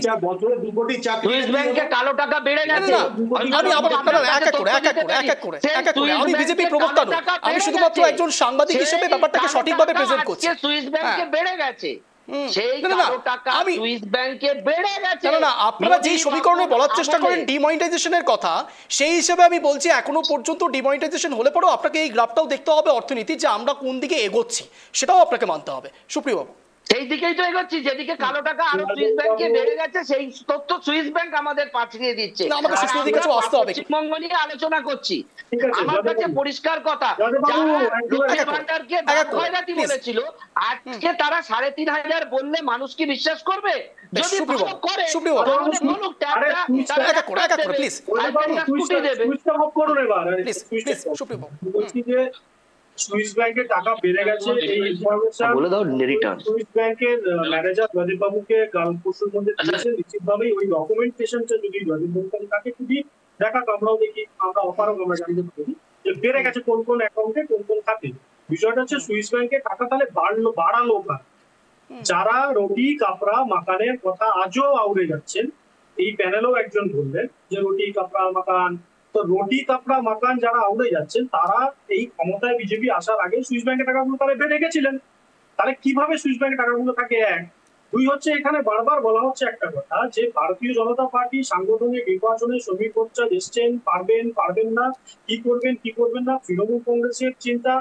Speaker 1: আমি আবার আপনারা এক এক করে আমি বিজেপি প্রবক্তা নই, আমি শুধুমাত্র একজন সাংবাদিক হিসেবে ব্যাপারটাকে সঠিকভাবে প্রেজেন্ট করছি।
Speaker 4: সুইস ব্যাংকে বেড়ে গেছে,
Speaker 1: আপনারা যে সমীকরণে বলার চেষ্টা করেন ডিমনিটাইজেশনের কথা, সেই হিসেবে আমি বলছি এখনো পর্যন্ত ডিমনিটাইজেশন হলে পরেও আপনাকে এই গ্রাফটাও দেখতে হবে অর্থনীতি, যে আমরা কোন দিকে এগোচ্ছি সেটাও আপনাকে মানতে হবে। সুপ্রিয় বাবু,
Speaker 4: সেই দিকেই তো এগোচ্ছি, যেদিকে কালো টাকা আরো সুইস ব্যাংকে বেড়ে গেছে, সেই তথ্য সুইস ব্যাংক আমাদের পাঠিয়ে দিচ্ছে।
Speaker 1: আমাদের সুস্মিতার কাছে আসতে হবে,
Speaker 4: পশ্চিমবঙ্গ নিয়ে আলোচনা করছি। আমার কাছে পরিষ্কার কথা, যারা লক্ষ্মীর ভান্ডারকে খয়রাতি বলেছিল, আজকে তারা 3,500 বললে মানুষ কি বিশ্বাস করবে? যদি ভালো করে তাহলে বলুক,
Speaker 1: প্লিজ
Speaker 5: বলছি যে সুইস ব্যাংকের টাকা বেড়ে গেছে, এই ইনফরমেশন সুইস ব্যাংকের ম্যানেজার প্রদীপ বাবুকে কাল পরশুর মধ্যে দিয়েছেন। নিশ্চিতভাবেই ওই ডকুমেন্টেশনটা যদি প্রদীপ বাবু তাকে খুবই দেখা, আমরাও দেখি, আমরা অপারক আমরা জানতে পারি যে বেড়ে গেছে কোন কোন অ্যাকাউন্টে কোন কোন খাতে। বিষয়টা হচ্ছে সুইস ব্যাংকের টাকা তাহলে বাড়ালো কার? যারা রুটি কাপড়া মাকানের কথা আজও আউড়ে যাচ্ছেন, এই প্যানেলও একজন বললেন যে রুটি কাপড়া মাকান, তো রুটি কাপড়া মাকান যারা আউড়ে যাচ্ছেন তারা এই ক্ষমতায় বিজেপি আসার আগে সুইস ব্যাংকের টাকাগুলো তারা বেড়ে গেছিলেন। তাহলে কিভাবে সুইস ব্যাংকের টাকাগুলো থাকে? এক। দুই হচ্ছে এখানে বারবার বলা হচ্ছে একটা কথা যে ভারতীয় জনতা পার্টি সাংগঠনিক নির্বাচনে শ্রমিক মোর্চা এসছেন, পারবেন না, কি করবেন না, তৃণমূল কংগ্রেসের চিন্তা,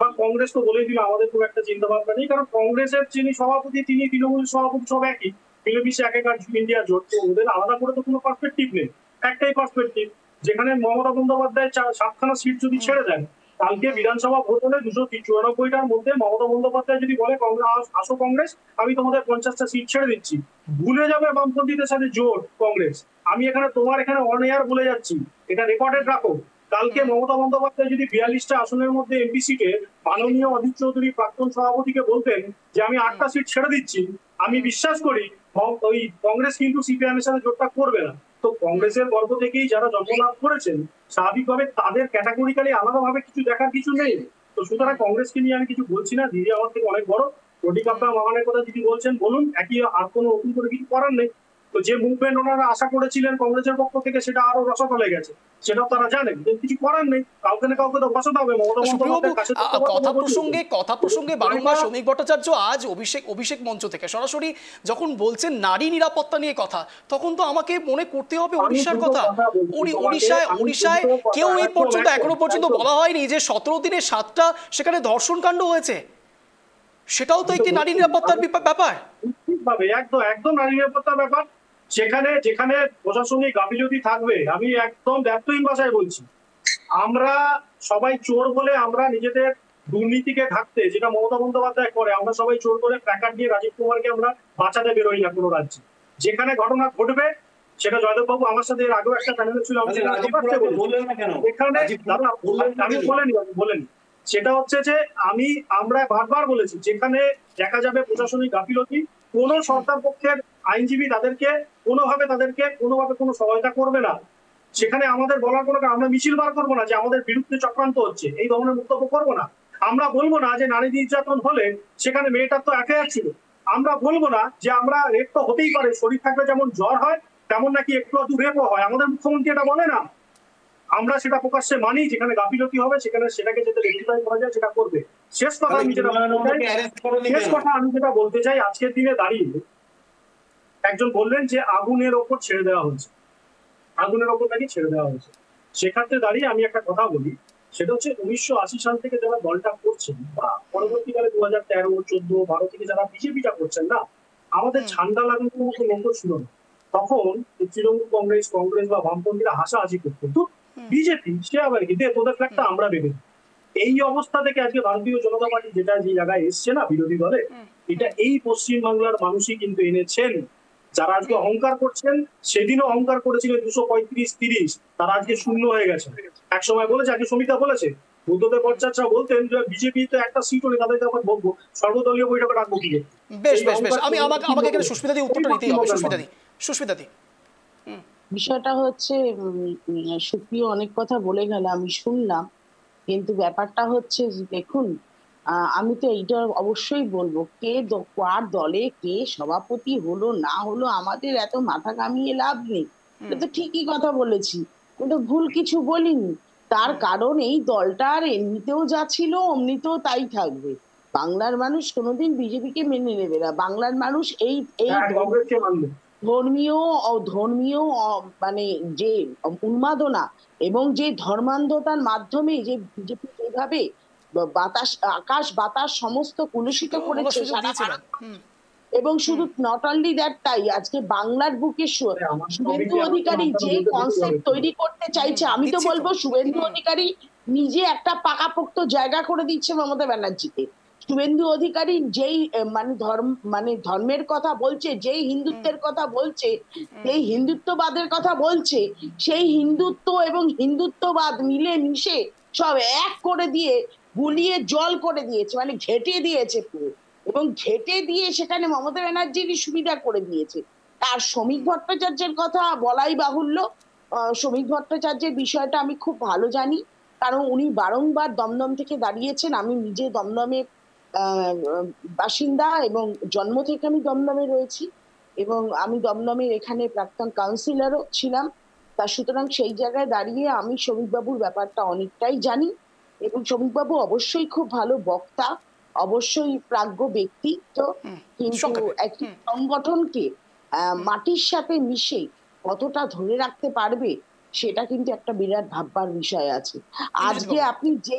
Speaker 5: বা কংগ্রেস তো বলেই দিল আমাদের খুব একটা চিন্তা ভাবনা নেই, কারণ কংগ্রেসের যিনি সভাপতি তিনি তৃণমূলের সভাপতি, সব একই, মিলেমিশে একাকার ইন্ডিয়া জোট, ওদের আলাদা করে তো কোনো পার্সপেক্টিভ নেই। একটাই পার্সপেক্টিভ, যেখানে মমতা বন্দ্যোপাধ্যায় 7খানা সিট যদি ছেড়ে দেন, কালকে বিধানসভা ভোট হলে 294টার মধ্যে মমতা বন্দ্যোপাধ্যায় যদি বলে আসো কংগ্রেস, আমি তোমাদের 50টা সিট ছেড়ে দিচ্ছি, ভুলে যাবে বামপন্থীদের সাথে জোট কংগ্রেস। আমি তোমার এখানে অন এয়ার বলে যাচ্ছি, এটা রেকর্ডেড রাখো। কালকে মমতা বন্দ্যোপাধ্যায় যদি 42টা আসনের মধ্যে এমপি সিটে মাননীয় অধীর চৌধুরী প্রাক্তন সভাপতিকে বলতেন যে আমি 8টা সিট ছেড়ে দিচ্ছি, আমি বিশ্বাস করি ওই কংগ্রেস কিন্তু সিপিআইএম এর সাথে জোটটা করবে না। তো কংগ্রেসের গর্ব থেকেই যারা জন্মলাভ করেছেন, স্বাভাবিকভাবে তাদের ক্যাটাগরিক্যালি আলাদাভাবে কিছু দেখার কিছু নেই। তো সুতরাং কংগ্রেসকে নিয়ে আমি কিছু বলছি না, দিদি আমার থেকে অনেক বড়। রুটি কাপড়া মাগানের কথা যদি বলছেন বলুন, একই, আর কোনো নতুন করে কিছু করার নেই। তো যে মুভমেন্ট ওনারা আশা করেছিলেন কংগ্রেসের পক্ষ থেকে, সেটা আরো রসাতলে গেছে, সেটাও তারা জানেন, কিছু করার নেই, কাউকে না কাউকে তো বসাতে হবে।
Speaker 1: কথা প্রসঙ্গে বারংবার শ্রমিক ভট্টাচার্য আজ অভিষেক মঞ্চ থেকে সরাসরি যখন বলছেন নারী নিরাপত্তা নিয়ে কথা, তখন তো আমাকে মনে করতে হবে ওড়িশার কথা। ওড়িশায় কেউ এই পর্যন্ত এখনো পর্যন্ত বলা হয়নি যে 17 দিনে 7টা সেখানে ধর্ষণ কাণ্ড হয়েছে, সেটাও তো একটি নারী নিরাপত্তার ব্যাপার।
Speaker 5: একদম নারী নিরাপত্তার ব্যাপার। যেখানে প্রশাসনিক গাফিলতি থাকবে, আমি একদম ব্যর্থহীন ভাষায় বলছি, আমরা সবাই চোর বলে আমরা নিজেদের দুর্নীতিকে ঢাকতে, যেটা মমতা বন্দ্যোপাধ্যায় করে, আমরা সবাই চোর করে প্ল্যাকার্ড দিয়ে রাজীব কুমারকে আমরা বাঁচাতে বেরোই না কোনো রাজ্যে। যেখানে ঘটনা ঘটবে, সেটা জয়দেব বাবু আমার সাথে এর আগেও একটা প্যানেল ছিল, আমি বলেনি, সেটা হচ্ছে যে আমরা বারবার বলেছি, যেখানে দেখা যাবে প্রশাসনিক গাফিলতি, কোন সরকার পক্ষের আইনজীবী তাদেরকে কোনোভাবে কোনো সহায়তা করবে না, সেখানে আমাদের বলার কোনো, আমরা মিছিল বার করবো না যে আমাদের বিরুদ্ধে চক্রান্ত হচ্ছে, এই ধরনের বক্তব্য করবো না। আমরা বলবো না যে নারী নির্যাতন হলে সেখানে মেয়েটার তো একাই ছিল। আমরা বলবো না যে আমরা রেপ তো হতেই পারে, শরীর থাকলে যেমন জ্বর হয় তেমন নাকি একটু আধটু রেপও হয়। আমাদের মুখ্যমন্ত্রী এটা বলে না। আমরা সেটা প্রকাশ্যে মানি, যেখানে গাফিলতি হবে সেটাকে যাতে রেকটিফাই করা যায় সেটা করবে। শেষ কথা আমি যেটা বলতে চাই, আজকের দিনে দাঁড়িয়ে একজন বললেন যে আগুনের ওপর ছেড়ে দেওয়া হয়েছে, আগুনের ওপর নাকি ছেড়ে দেওয়া হয়েছে। সেক্ষেত্রে দাঁড়িয়ে আমি একটা কথা বলি, সেটা হচ্ছে 1980 সাল থেকে যারা দলটা করছেন বা পরবর্তীকালে 2013, 14, 12 থেকে যারা বিজেপিটা করছেন না, আমাদের ঠান্ডা লাগানোর মতো লোক ছিল না। তখন তৃণমূল কংগ্রেস বা বামপন্থীরা হাসাহাসি করতো, কিন্তু বিজেপি সে আবার কি তোদের ফ্ল্যাগটা আমরা বেঁধে। এই অবস্থা থেকে আজকে ভারতীয় জনতা পার্টি যে জায়গায় এসছে না বিরোধী দলে, এটা এই পশ্চিমবাংলার মানুষই কিন্তু এনেছেন। যারা আজকে অহংকার করছেন, সেদিনও অহংকার করেছিলেন 235-30, তারা আজকে শূন্য হয়ে গেছে। এক সময় বলেছে, আজকে সমিতা বলেছে, বুদ্ধদেব ভট্টাচার্য বলতেন যে বিজেপি তো একটা সিটও নেই, তাদেরকে আবার বলবো সর্বদলীয় বৈঠকে রাখবো কি।
Speaker 1: বেশ বেশ বেশ, আমাকে এখানে সুস্মিতা দি উত্তরটা নিতেই হবে। সুস্মিতা দি
Speaker 7: বিষয়টা হচ্ছে, সুপ্রিয় অনেক কথা বলে গেল, আমি শুনলাম, কিন্তু ব্যাপারটা হচ্ছে দেখুন, আমি তো এইটা অবশ্যই বলবো, কার দলে কে সভাপতি হলো না হলো আমাদের এত মাথা কামিয়ে লাভ নেই। তো ঠিকই কথা বলেছি, কিন্তু ভুল কিছু বলিনি। তার কারণ এই দলটার এমনিতেও যা ছিল অমনিতেও তাই থাকবে। বাংলার মানুষ কোনোদিন বিজেপিকে মেনে নেবে না। বাংলার মানুষ এই ধর্মীয় মানে যে উন্মাদনা এবং যে ধর্মান্ধতার মাধ্যমে যে বিজেপি যেভাবে আকাশ বাতাস সমস্ত কুলুষিত করেছে এবং শুধু নট অনলি দ্যাট, তাই আজকে বাংলার বুকে শুভেন্দু অধিকারী যে কনসেপ্ট তৈরি করতে চাইছে, আমি তো বলবো শুভেন্দু অধিকারী নিজে একটা পাকাপোক্ত জায়গা করে দিচ্ছে মমতা ব্যানার্জিকে। শুভেন্দু অধিকারী যেই ধর্মের কথা বলছে, যেই হিন্দুত্বের কথা বলছে, যেই হিন্দুত্ববাদের কথা বলছে, সেই হিন্দুত্ব এবং হিন্দুত্ববাদ মিলে মিশে সব এক করে দিয়ে গুলিয়ে জল করে দিয়েছে, মানে ঘেটে দিয়েছে পুরো, এবং ঘেটে দিয়ে সেখানে মমতা ব্যানার্জিরই সুবিধা করে দিয়েছে। আর শ্রমিক ভট্টাচার্যের কথা বলাই বাহুল্য। শ্রমিক ভট্টাচার্যের বিষয়টা আমি খুব ভালো জানি, কারণ উনি বারংবার দমদম থেকে দাঁড়িয়েছেন। আমি নিজে দমদমের বাসিন্দা এবং জন্ম থেকে আমি দমদমে রয়েছি, এবং আমি দমদমের এখানে প্রাক্তন কাউন্সিলরও ছিলাম। তা সুতরাং সেই জায়গায় দাঁড়িয়ে আমি শ্রমিকবাবুর ব্যাপারটা অনেকটাই জানি, এবং শ্রমিকবাবু অবশ্যই খুব ভালো বক্তা, অবশ্যই প্রাজ্ঞ ব্যক্তি। তো কিন্তু একটি সংগঠনকে মাটির সাথে মিশে কতটা ধরে রাখতে পারবে সেটা কিন্তু একটা বিরাট ভাববার বিষয় আছে। আজকে আপনি যে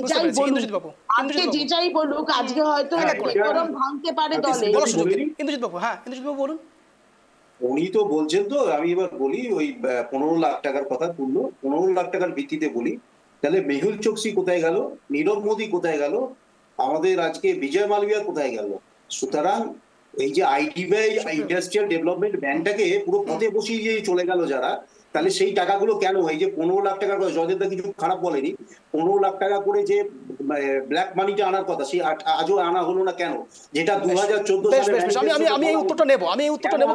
Speaker 7: যাই বলুক, আজকে হয়তো ভাঙতে পারে দলে।
Speaker 6: উনি তো বলছেন, তো আমি এবার বলি, ওই 15 লাখ টাকার কথা তুললো, 15 লাখ টাকার ভিত্তিতে বলি, তাহলে মেহুল চোকসি কোথায় গেল, নীরব মোদী কোথায় গেল, আমাদের আজকে বিজয় মালবিয়া কোথায় গেল? সুতরাং এই যে আইডিবিআই ইন্ডাস্ট্রিয়াল ডেভেলপমেন্ট ব্যাংকটাকে পুরো পথে বসিয়ে দিয়ে চলে গেল যারা, তাহলে সেই টাকাগুলো কেন? এই যে 15 লাখ টাকার কথা, জয়দেবদা কিছু খারাপ বলেনি, 15 লাখ টাকা করে যে ব্ল্যাক মানিটা আনার কথা, সেই আজও আনা হলো না কেন? যেটা 2014 সালে
Speaker 1: আমি এই উত্তরটা নেব,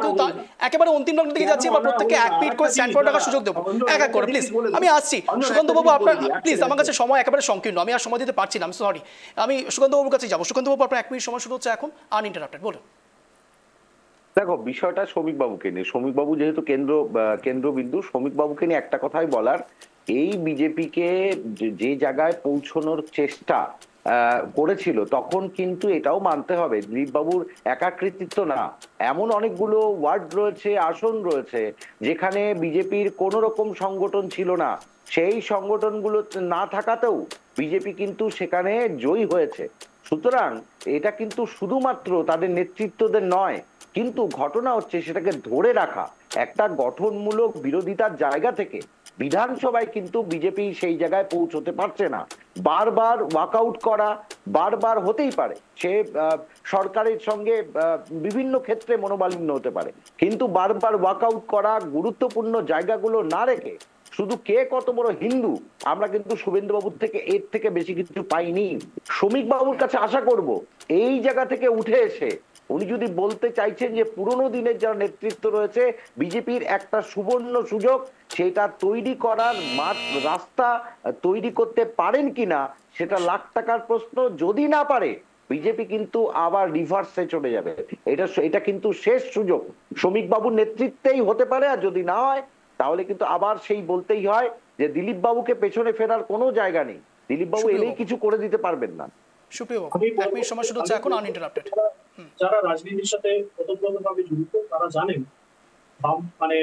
Speaker 1: কিন্তু একেবারে অন্তিম লগ্নের দিকে যাচ্ছি। প্রত্যেককে এক মিনিট করে স্ট্যান্ড করে রাখার সুযোগ দেবো, এক এক করে প্লিজ। আমি আসছি সুকান্ত বাবু, আপনার প্লিজ, আমার কাছে সময় একেবারে সংকীর্ণ, আমি আর সময় দিতে পারছি না, আমি সরি। আমি সুকান্ত বাবুর কাছে যাবো। সুকান্ত বাবু, আপনার 1 মিনিট সময় শুরু হচ্ছে এখন, আনইন্টারাপ্টেড, বলুন।
Speaker 3: দেখো, বিষয়টা শ্রমিক বাবুকে নিয়ে, শ্রমিক বাবু যেহেতু কেন্দ্রবিন্দু, শ্রমিক বাবুকে নিয়ে একটা কথাই বলার, এই বিজেপিকে যে জায়গায় পৌঁছানোর চেষ্টা করেছিল, তখন কিন্তু এটাও মানতে হবে দিলীপ বাবুর একা কৃতিত্ব না। এমন অনেকগুলো ওয়ার্ড রয়েছে, আসন রয়েছে, যেখানে বিজেপির কোন রকম সংগঠন ছিল না। সেই সংগঠনগুলো না থাকাতেও বিজেপি কিন্তু সেখানে জয়ী হয়েছে। সুতরাং এটা কিন্তু শুধুমাত্র তাদের নেতৃত্বদের নয়, কিন্তু ঘটনা হচ্ছে সেটাকে ধরে রাখা। একটা গঠনমূলক বিরোধিতার জায়গা থেকে বিধানসভায় কিন্তু বিজেপি সেই জায়গায় পৌঁছতে পারছে না। বারবার ওয়াকআউট করা, বারবার হতেই পারে, সে সরকারের সঙ্গে বিভিন্ন ক্ষেত্রে মনোমালিন্য হতে পারে, কিন্তু বারবার ওয়াকআউট করা, গুরুত্বপূর্ণ জায়গাগুলো না রেখে শুধু কে কত বড় হিন্দু আমরা কিন্তু শুভেন্দু বাবুর থেকে এর থেকে বেশি কিছু পাইনি। শ্রমিক বাবুর কাছে আশা করব এই জায়গা থেকে উঠে এসে উনি যদি বলতে চাইছেন যে পুরনো দিনের যারা নেতৃত্ব রয়েছে বিজেপির একটা সুবর্ণ সুযোগ সেটা তৈরি করার রাস্তা তৈরি করতে পারেন কিনা সেটা লাখ টাকার প্রশ্ন। যদি না পারে বিজেপি কিন্তু আবার রিভার্সে চলে যাবে। এটা কিন্তু শেষ সুযোগ শ্রমিক বাবুর নেতৃত্বেই হতে পারে। আর যদি না হয় তাহলে কিন্তু আবার সেই বলতেই হয় যে দিলীপ বাবুকে পেছনে ফেরার কোনো জায়গা নেই। দিলীপ বাবু এলেই কিছু করে দিতে পারবেন না।
Speaker 1: সুপ্রিয় বাবু, এক মিনিট সময় শুরু হচ্ছে এখন আনইন্টারাপ্টেড।
Speaker 5: যারা রাজনীতির সাথে ওতপ্রোতভাবে জড়িত তারা জানেন মানে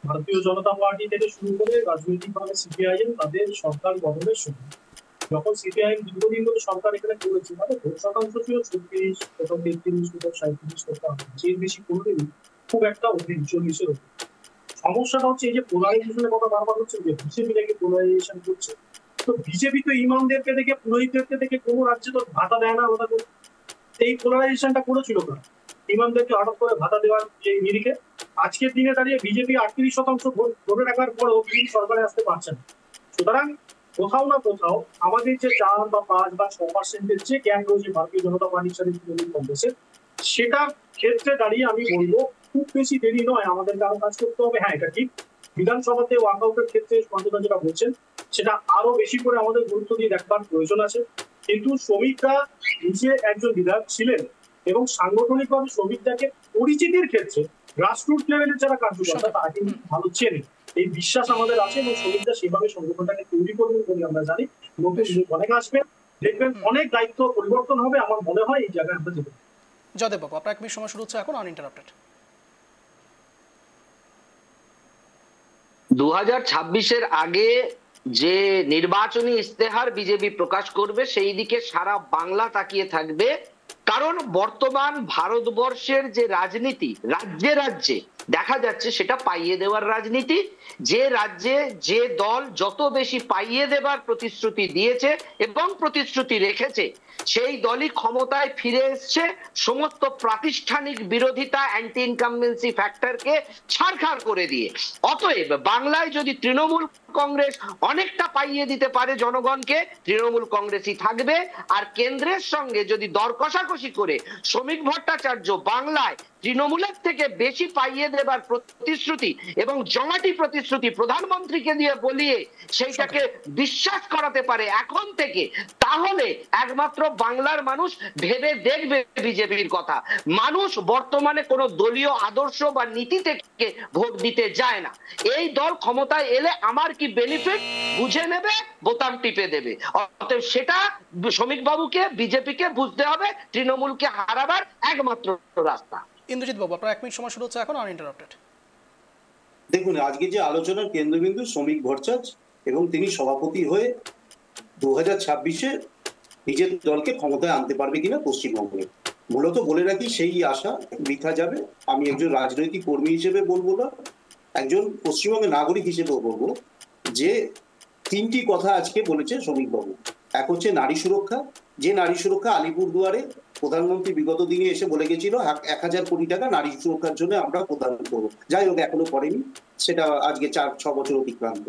Speaker 5: ভারতীয় জনতা পার্টি থেকে শুরু করে রাজনৈতিকভাবে সিপিআইএম তাদের সরকার গঠনের সময় যখন সিপিআইএম দীর্ঘদিন ধরে সরকার এখানে করেছে মানে ভোট শতাংশ ছিল 36, কোথাও 33, কোথাও 37, কোথাও যে বেশি কোনোদিনই খুব একটা অধিক 40-এর অধিক। সমস্যাটা হচ্ছে এই যে পোলারাইজেশনের কথা বারবার হচ্ছে যে বিজেপি থেকে পোলারাইজেশন করছে। তো বিজেপি তো ইমামদেরকে দেখে পুরোহিতদেরকে দেখে কোনো রাজ্যে তো ভাতা দেয় না। ওটা এই পোলারাইজেশনটা করেছিল কারণ ইমামদেরকে হঠাৎ করে ভাতা দেওয়ার যে নিরিখে আজকের দিনে দাঁড়িয়ে বিজেপি 38% ভোট ধরে রাখার পরও সরকারে আসতে পারছে না। সুতরাং কোথাও না কোথাও আমাদের যে 4 বা 5 বা 6% যে গ্যাপ রয়েছে ভারতীয় জনতা পার্টির সাথে তৃণমূল কংগ্রেসের সেটা ক্ষেত্রে দাঁড়িয়ে আমি বলবো খুব বেশি দেরি নয় আমাদেরকে আরো কাজ করতে হবে। হ্যাঁ, এটা ঠিক বিধানসভাতে ওয়াকআউটের ক্ষেত্রে সঞ্জয়দা যেটা বলছেন সেটা আরো বেশি করে আমাদের গুরুত্ব দিয়ে দেখবার প্রয়োজন আছে। কিন্তু শ্রমিকরা নিজে একজন বিধায়ক ছিলেন এবং সাংগঠনিকভাবে শ্রমিকদেরকে পরিচিতির ক্ষেত্রে গ্রাসরুট লেভেলের যারা কার্যকর্তা তারা কিন্তু ভালো চেনে। এই বিশ্বাস আমাদের আছে এবং শ্রমিকরা সেভাবে সংগঠনটাকে তৈরি করবেন বলে আমরা জানি। নতুন অনেক আসবেন, দেখবেন অনেক দায়িত্ব পরিবর্তন হবে। আমার মনে হয় এই জায়গায় আমরা যেতে পারি।
Speaker 1: জয়দেব বাবু, আপনার এক মিনিট সময় শুরু হচ্ছে এখন আনইন্টারাপ্টেড।
Speaker 4: 2026-এর আগে যে নির্বাচনী ইস্তেহার বিজেপি প্রকাশ করবে সেই দিকে সারা বাংলা তাকিয়ে থাকবে। কারণ বর্তমান ভারতবর্ষের যে রাজনীতি রাজ্যে রাজ্যে দেখা যাচ্ছে সেটা পাইয়ে দেওয়ার রাজনীতি। যে রাজ্যে যে দল যত বেশি পাইয়ে দেবার প্রতিশ্রুতি দিয়েছে এবং প্রতিশ্রুতি রেখেছে সেই দলই ক্ষমতায় ফিরে এসছে সমস্ত প্রাতিষ্ঠানিক বিরোধিতা অ্যান্টি ইনকামবেন্সি ফ্যাক্টরকে ছাড়খাড় করে দিয়ে। অতএব বাংলায় যদি তৃণমূল কংগ্রেস অনেকটা পাইয়ে দিতে পারে জনগণকে, তৃণমূল কংগ্রেসই থাকবে। আর কেন্দ্রের সঙ্গে যদি দর কষাকষি করে শ্রমিক ভট্টাচার্য বাংলায় তৃণমূলের থেকে বেশি পাইয়ে দেবার প্রতিশ্রুতি এবং জমাটি প্রতিশ্রুতি প্রধানমন্ত্রীকে দিয়ে বলিয়ে সেইটাকে বিশ্বাস করাতে পারে এখন থেকে, তাহলে একমাত্র বাংলার মানুষ ভেবে দেখবে বিজেপির কথা। মানুষ বর্তমানে কোনো দলীয় আদর্শ বা নীতি থেকে ভোট দিতে যায় না। এই দল ক্ষমতায় এলে আমার কি বেনিফিট বুঝে নেবে, বোতাম টিপে দেবে। অতএব সেটা শ্রমিক বাবুকে বিজেপিকে বুঝতে হবে তৃণমূলকে হারাবার একমাত্র রাস্তা।
Speaker 1: ইন্দ্রজিৎ বাবু, আপনার এক মিনিট সময় শুরু হচ্ছে এখন আনইন্টারাপ্টেড।
Speaker 6: দেখুন, আজকে যে আলোচনার কেন্দ্রবিন্দু শ্রমিক ভট্টাচার্য এবং তিনি সভাপতি হয়ে 2026-এ নিজের দলকে ক্ষমতায় আনতে পারবে কিনা পশ্চিমবঙ্গে। মূলত বলে রাখি সেই আশা বৃথা যাবে। আমি একজন রাজনৈতিক কর্মী হিসেবে বলবো না, একজন পশ্চিমবঙ্গের নাগরিক হিসেবেও বলবো যে 3টি কথা আজকে বলেছে শ্রমিকবাবু। এক হচ্ছে নারী সুরক্ষা, যে নারী সুরক্ষা আলিপুরদুয়ারে প্রধানমন্ত্রী বিগত দিনে এসে বলে গেছিল 1000 কোটি টাকা নারী সুরক্ষার জন্য আমরা প্রদান করবো। যাই হোক এখনো করেনি, সেটা আজকে 4-6 বছর অতিক্রান্ত।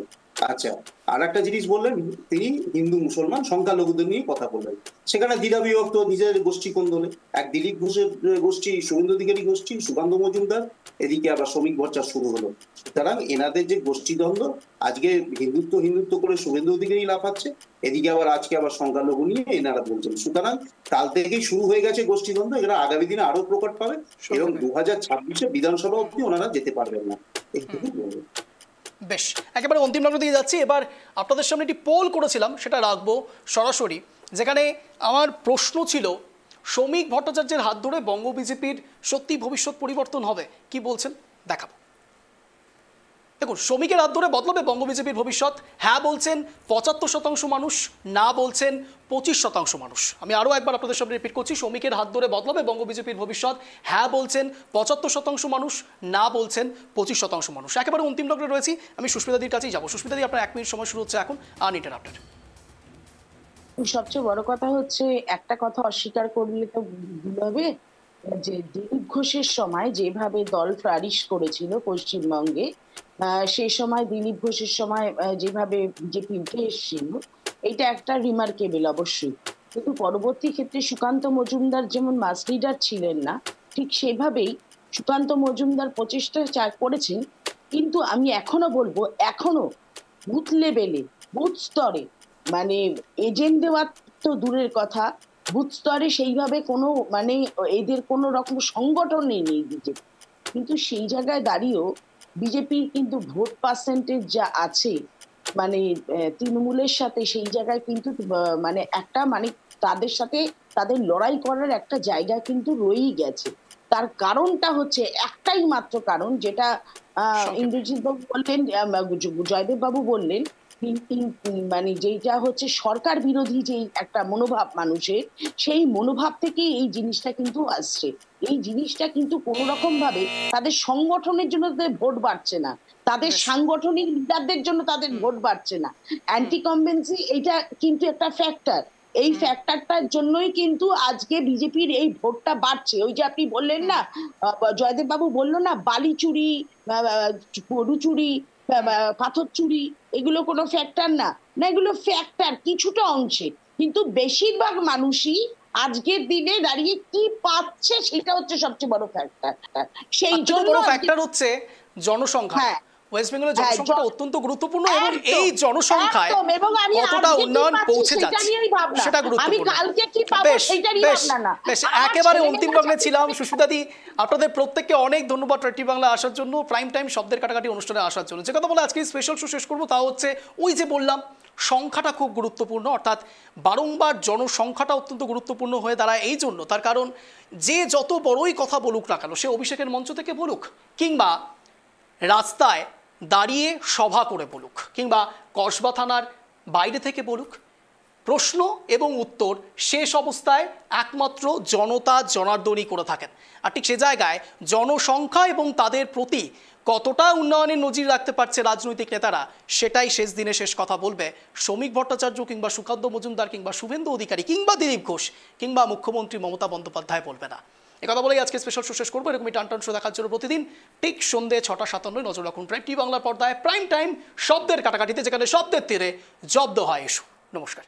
Speaker 6: আচ্ছা, আর একটা জিনিস বললেন, তিনি হিন্দু মুসলমান সংখ্যালঘুদের নিয়ে কথা বললেন। সেখানে দ্বিধা বিভক্ত নিজের গোষ্ঠী কোন দলে, এক দিলীপ ঘোষের গোষ্ঠী, শুভেন্দু অধিকারী গোষ্ঠী, সুকান্ত মজুমদার, এদিকে আবার শ্রমিক ভট্টাচার্য শুরু হলো। সুতরাং এনাদের যে গোষ্ঠীদ্বন্দ্ব, আজকে হিন্দুত্ব করে শুভেন্দু অধিকারী লাফাচ্ছে, এদিকে আবার আজকে আবার সংখ্যালঘু নিয়ে এনারা বলছেন। সুতরাং কাল থেকেই শুরু হয়ে গেছে গোষ্ঠীদ্বন্দ্ব, এরা আগামী দিনে আরো প্রকট পাবে এবং 2026-এ বিধানসভা অবধি ওনারা যেতে পারবেন না। এইটুকু বলবো।
Speaker 1: বেশ, একেবারে অন্তিম নজর দিয়ে যাচ্ছি। এবার আপনাদের সামনে একটি পোল করেছিলাম, সেটা রাখবো সরাসরি, যেখানে আমার প্রশ্ন ছিল শ্রমিক ভট্টাচার্যের হাত ধরে বঙ্গ বিজেপির সত্যি ভবিষ্যৎ পরিবর্তন হবে, কি বলছেন দেখাবো। দেখুন, শ্রমিকের হাত ধরে বদলাবে বঙ্গ বিজেপির ভবিষ্যৎ। হ্যাঁ বলছেন 75% মানুষ, না বলছেন 25% মানুষ। আমি আরও একবার আপনাদের সামনে রিপিট করছি, শ্রমিকের হাত ধরে বদলাবে বঙ্গ বিজেপির ভবিষ্যৎ। হ্যাঁ বলছেন 75% মানুষ, না বলছেন 25% মানুষ। একেবারে অন্তিম লগ্নে রয়েছি, আমি সুস্মিতাদির কাছেই যাবো। সুস্মিতাদি, আপনার 1 মিনিট সময় শুরু হচ্ছে এখন আনইন্টারাপ্টেড।
Speaker 7: সবচেয়ে বড় কথা হচ্ছে একটা কথা অস্বীকার করলে তো ভুল হবে, যে দিলীপ ঘোষের সময় যেভাবে দল ফ্লারিশ করেছিল পশ্চিমবঙ্গে, সেই সময় দিলীপ ঘোষের সময় যেভাবে বিজেপি উঠে এসেছিল, এটা একটা রিমার্কেবল অবশ্যই। কিন্তু পরবর্তী ক্ষেত্রে সুকান্ত মজুমদার যেমন মাস লিডার ছিলেন না, ঠিক সেভাবেই সুকান্ত মজুমদার প্রচেষ্টা করেছেন। কিন্তু আমি এখনো বলবো, এখনো বুথ লেভেলে, বুথ স্তরে, মানে এজেন্ট দেওয়া তো দূরের কথা, বুথ স্তরে সেইভাবে কোনো মানে এদের কোনো রকম সংগঠনই নেই বিজেপি। কিন্তু সেই জায়গায় দাঁড়িয়েও বিজেপির কিন্তু ভোট পার্সেন্টেজ যা আছে, মানে তৃণমূলের সাথে সেই জায়গায় কিন্তু মানে একটা মানে তাদের সাথে তাদের লড়াই করার একটা জায়গা কিন্তু রয়েই গেছে। তার কারণটা হচ্ছে একটাই মাত্র কারণ, যেটা ইন্দ্রজিৎ বাবু বললেন, জয়দেব বাবু বললেন, মানে যেটা হচ্ছে সরকার বিরোধী যে একটা মনোভাব মানুষের, সেই মনোভাব থেকে এই জিনিসটা কিন্তু আসছে। এই জিনিসটা কিন্তু কোনো রকম ভাবে তাদের সংগঠনের জন্য তাদের ভোট বাড়ছে না, তাদের সাংগঠনিক লিডারদের জন্য তাদের ভোট বাড়ছে না। অ্যান্টি কনভেন্সি এটা কিন্তু একটা ফ্যাক্টর, এই ফ্যাক্টরটার জন্যই কিন্তু আজকে বিজেপির এই ভোটটা বাড়ছে। ওই যে আপনি বললেন না, জয়দেব বাবু বললো না, বালি চুরি, গরু চুরি, পাথর চুরি, এগুলো কোনো ফ্যাক্টর না, না এগুলো ফ্যাক্টর কিছুটা অংশে, কিন্তু বেশিরভাগ মানুষই আজকের দিনে দাঁড়িয়ে কি পাচ্ছে সেটা হচ্ছে সবচেয়ে বড় ফ্যাক্টর। সেই জন্য
Speaker 1: বড় ফ্যাক্টর হচ্ছে জনসংখ্যা। ওয়েস্ট বেঙ্গলের জনসংখ্যা অত্যন্ত গুরুত্বপূর্ণ, এবং এই জনসংখ্যায় কতটা উন্নয়ন পৌঁছে যাচ্ছে সেটা গুরুত্বপূর্ণ। বেশ, একেবারে অন্তিম লগ্নে ছিলাম। সুস্মিতাদি, আপনাদের প্রত্যেককে অনেক ধন্যবাদ রেডটি বাংলা আসার জন্য, প্রাইম টাইম শব্দের কাটাকাটি অনুষ্ঠানে আসার জন্য। যে কথা বলে আজকে স্পেশাল শো শেষ করবো তা হচ্ছে, ওই যে বললাম সংখ্যাটা খুব গুরুত্বপূর্ণ, অর্থাৎ বারংবার জনসংখ্যাটা অত্যন্ত গুরুত্বপূর্ণ হয়ে দাঁড়ায়। এই জন্য তার কারণ, যে যত বড়ই কথা বলুক না কেন, সে অভিষেকের মঞ্চ থেকে বলুক, কিংবা রাস্তায় দাঁড়িয়ে সভা করে বলুক, কিংবা কসবা থানার বাইরে থেকে বলুক, প্রশ্ন এবং উত্তর শেষ অবস্থায় একমাত্র জনতা জনার্দনই করে থাকেন। আর ঠিক সে জায়গায় জনসংখ্যা এবং তাদের প্রতি কতটা উন্নয়নের নজির রাখতে পারছে রাজনৈতিক নেতারা, সেটাই শেষ দিনে শেষ কথা বলবে শ্রমিক ভট্টাচার্য, কিংবা সুকান্ত মজুমদার, কিংবা শুভেন্দু অধিকারী, কিংবা দিলীপ ঘোষ, কিংবা মুখ্যমন্ত্রী মমতা বন্দ্যোপাধ্যায় বলবে না। কথা বলেই আজকে স্পেশাল শো শেষ করবো। এরকমই টান শো দেখার জন্য প্রতিদিন ঠিক সন্ধ্যে 6:57 নজর রাখুন রেডটি বাংলার পর্দায়, প্রাইম টাইম শব্দের কাটাকাটিতে, যেখানে শব্দের তীরে জব্দ হয় ইস্যু। নমস্কার।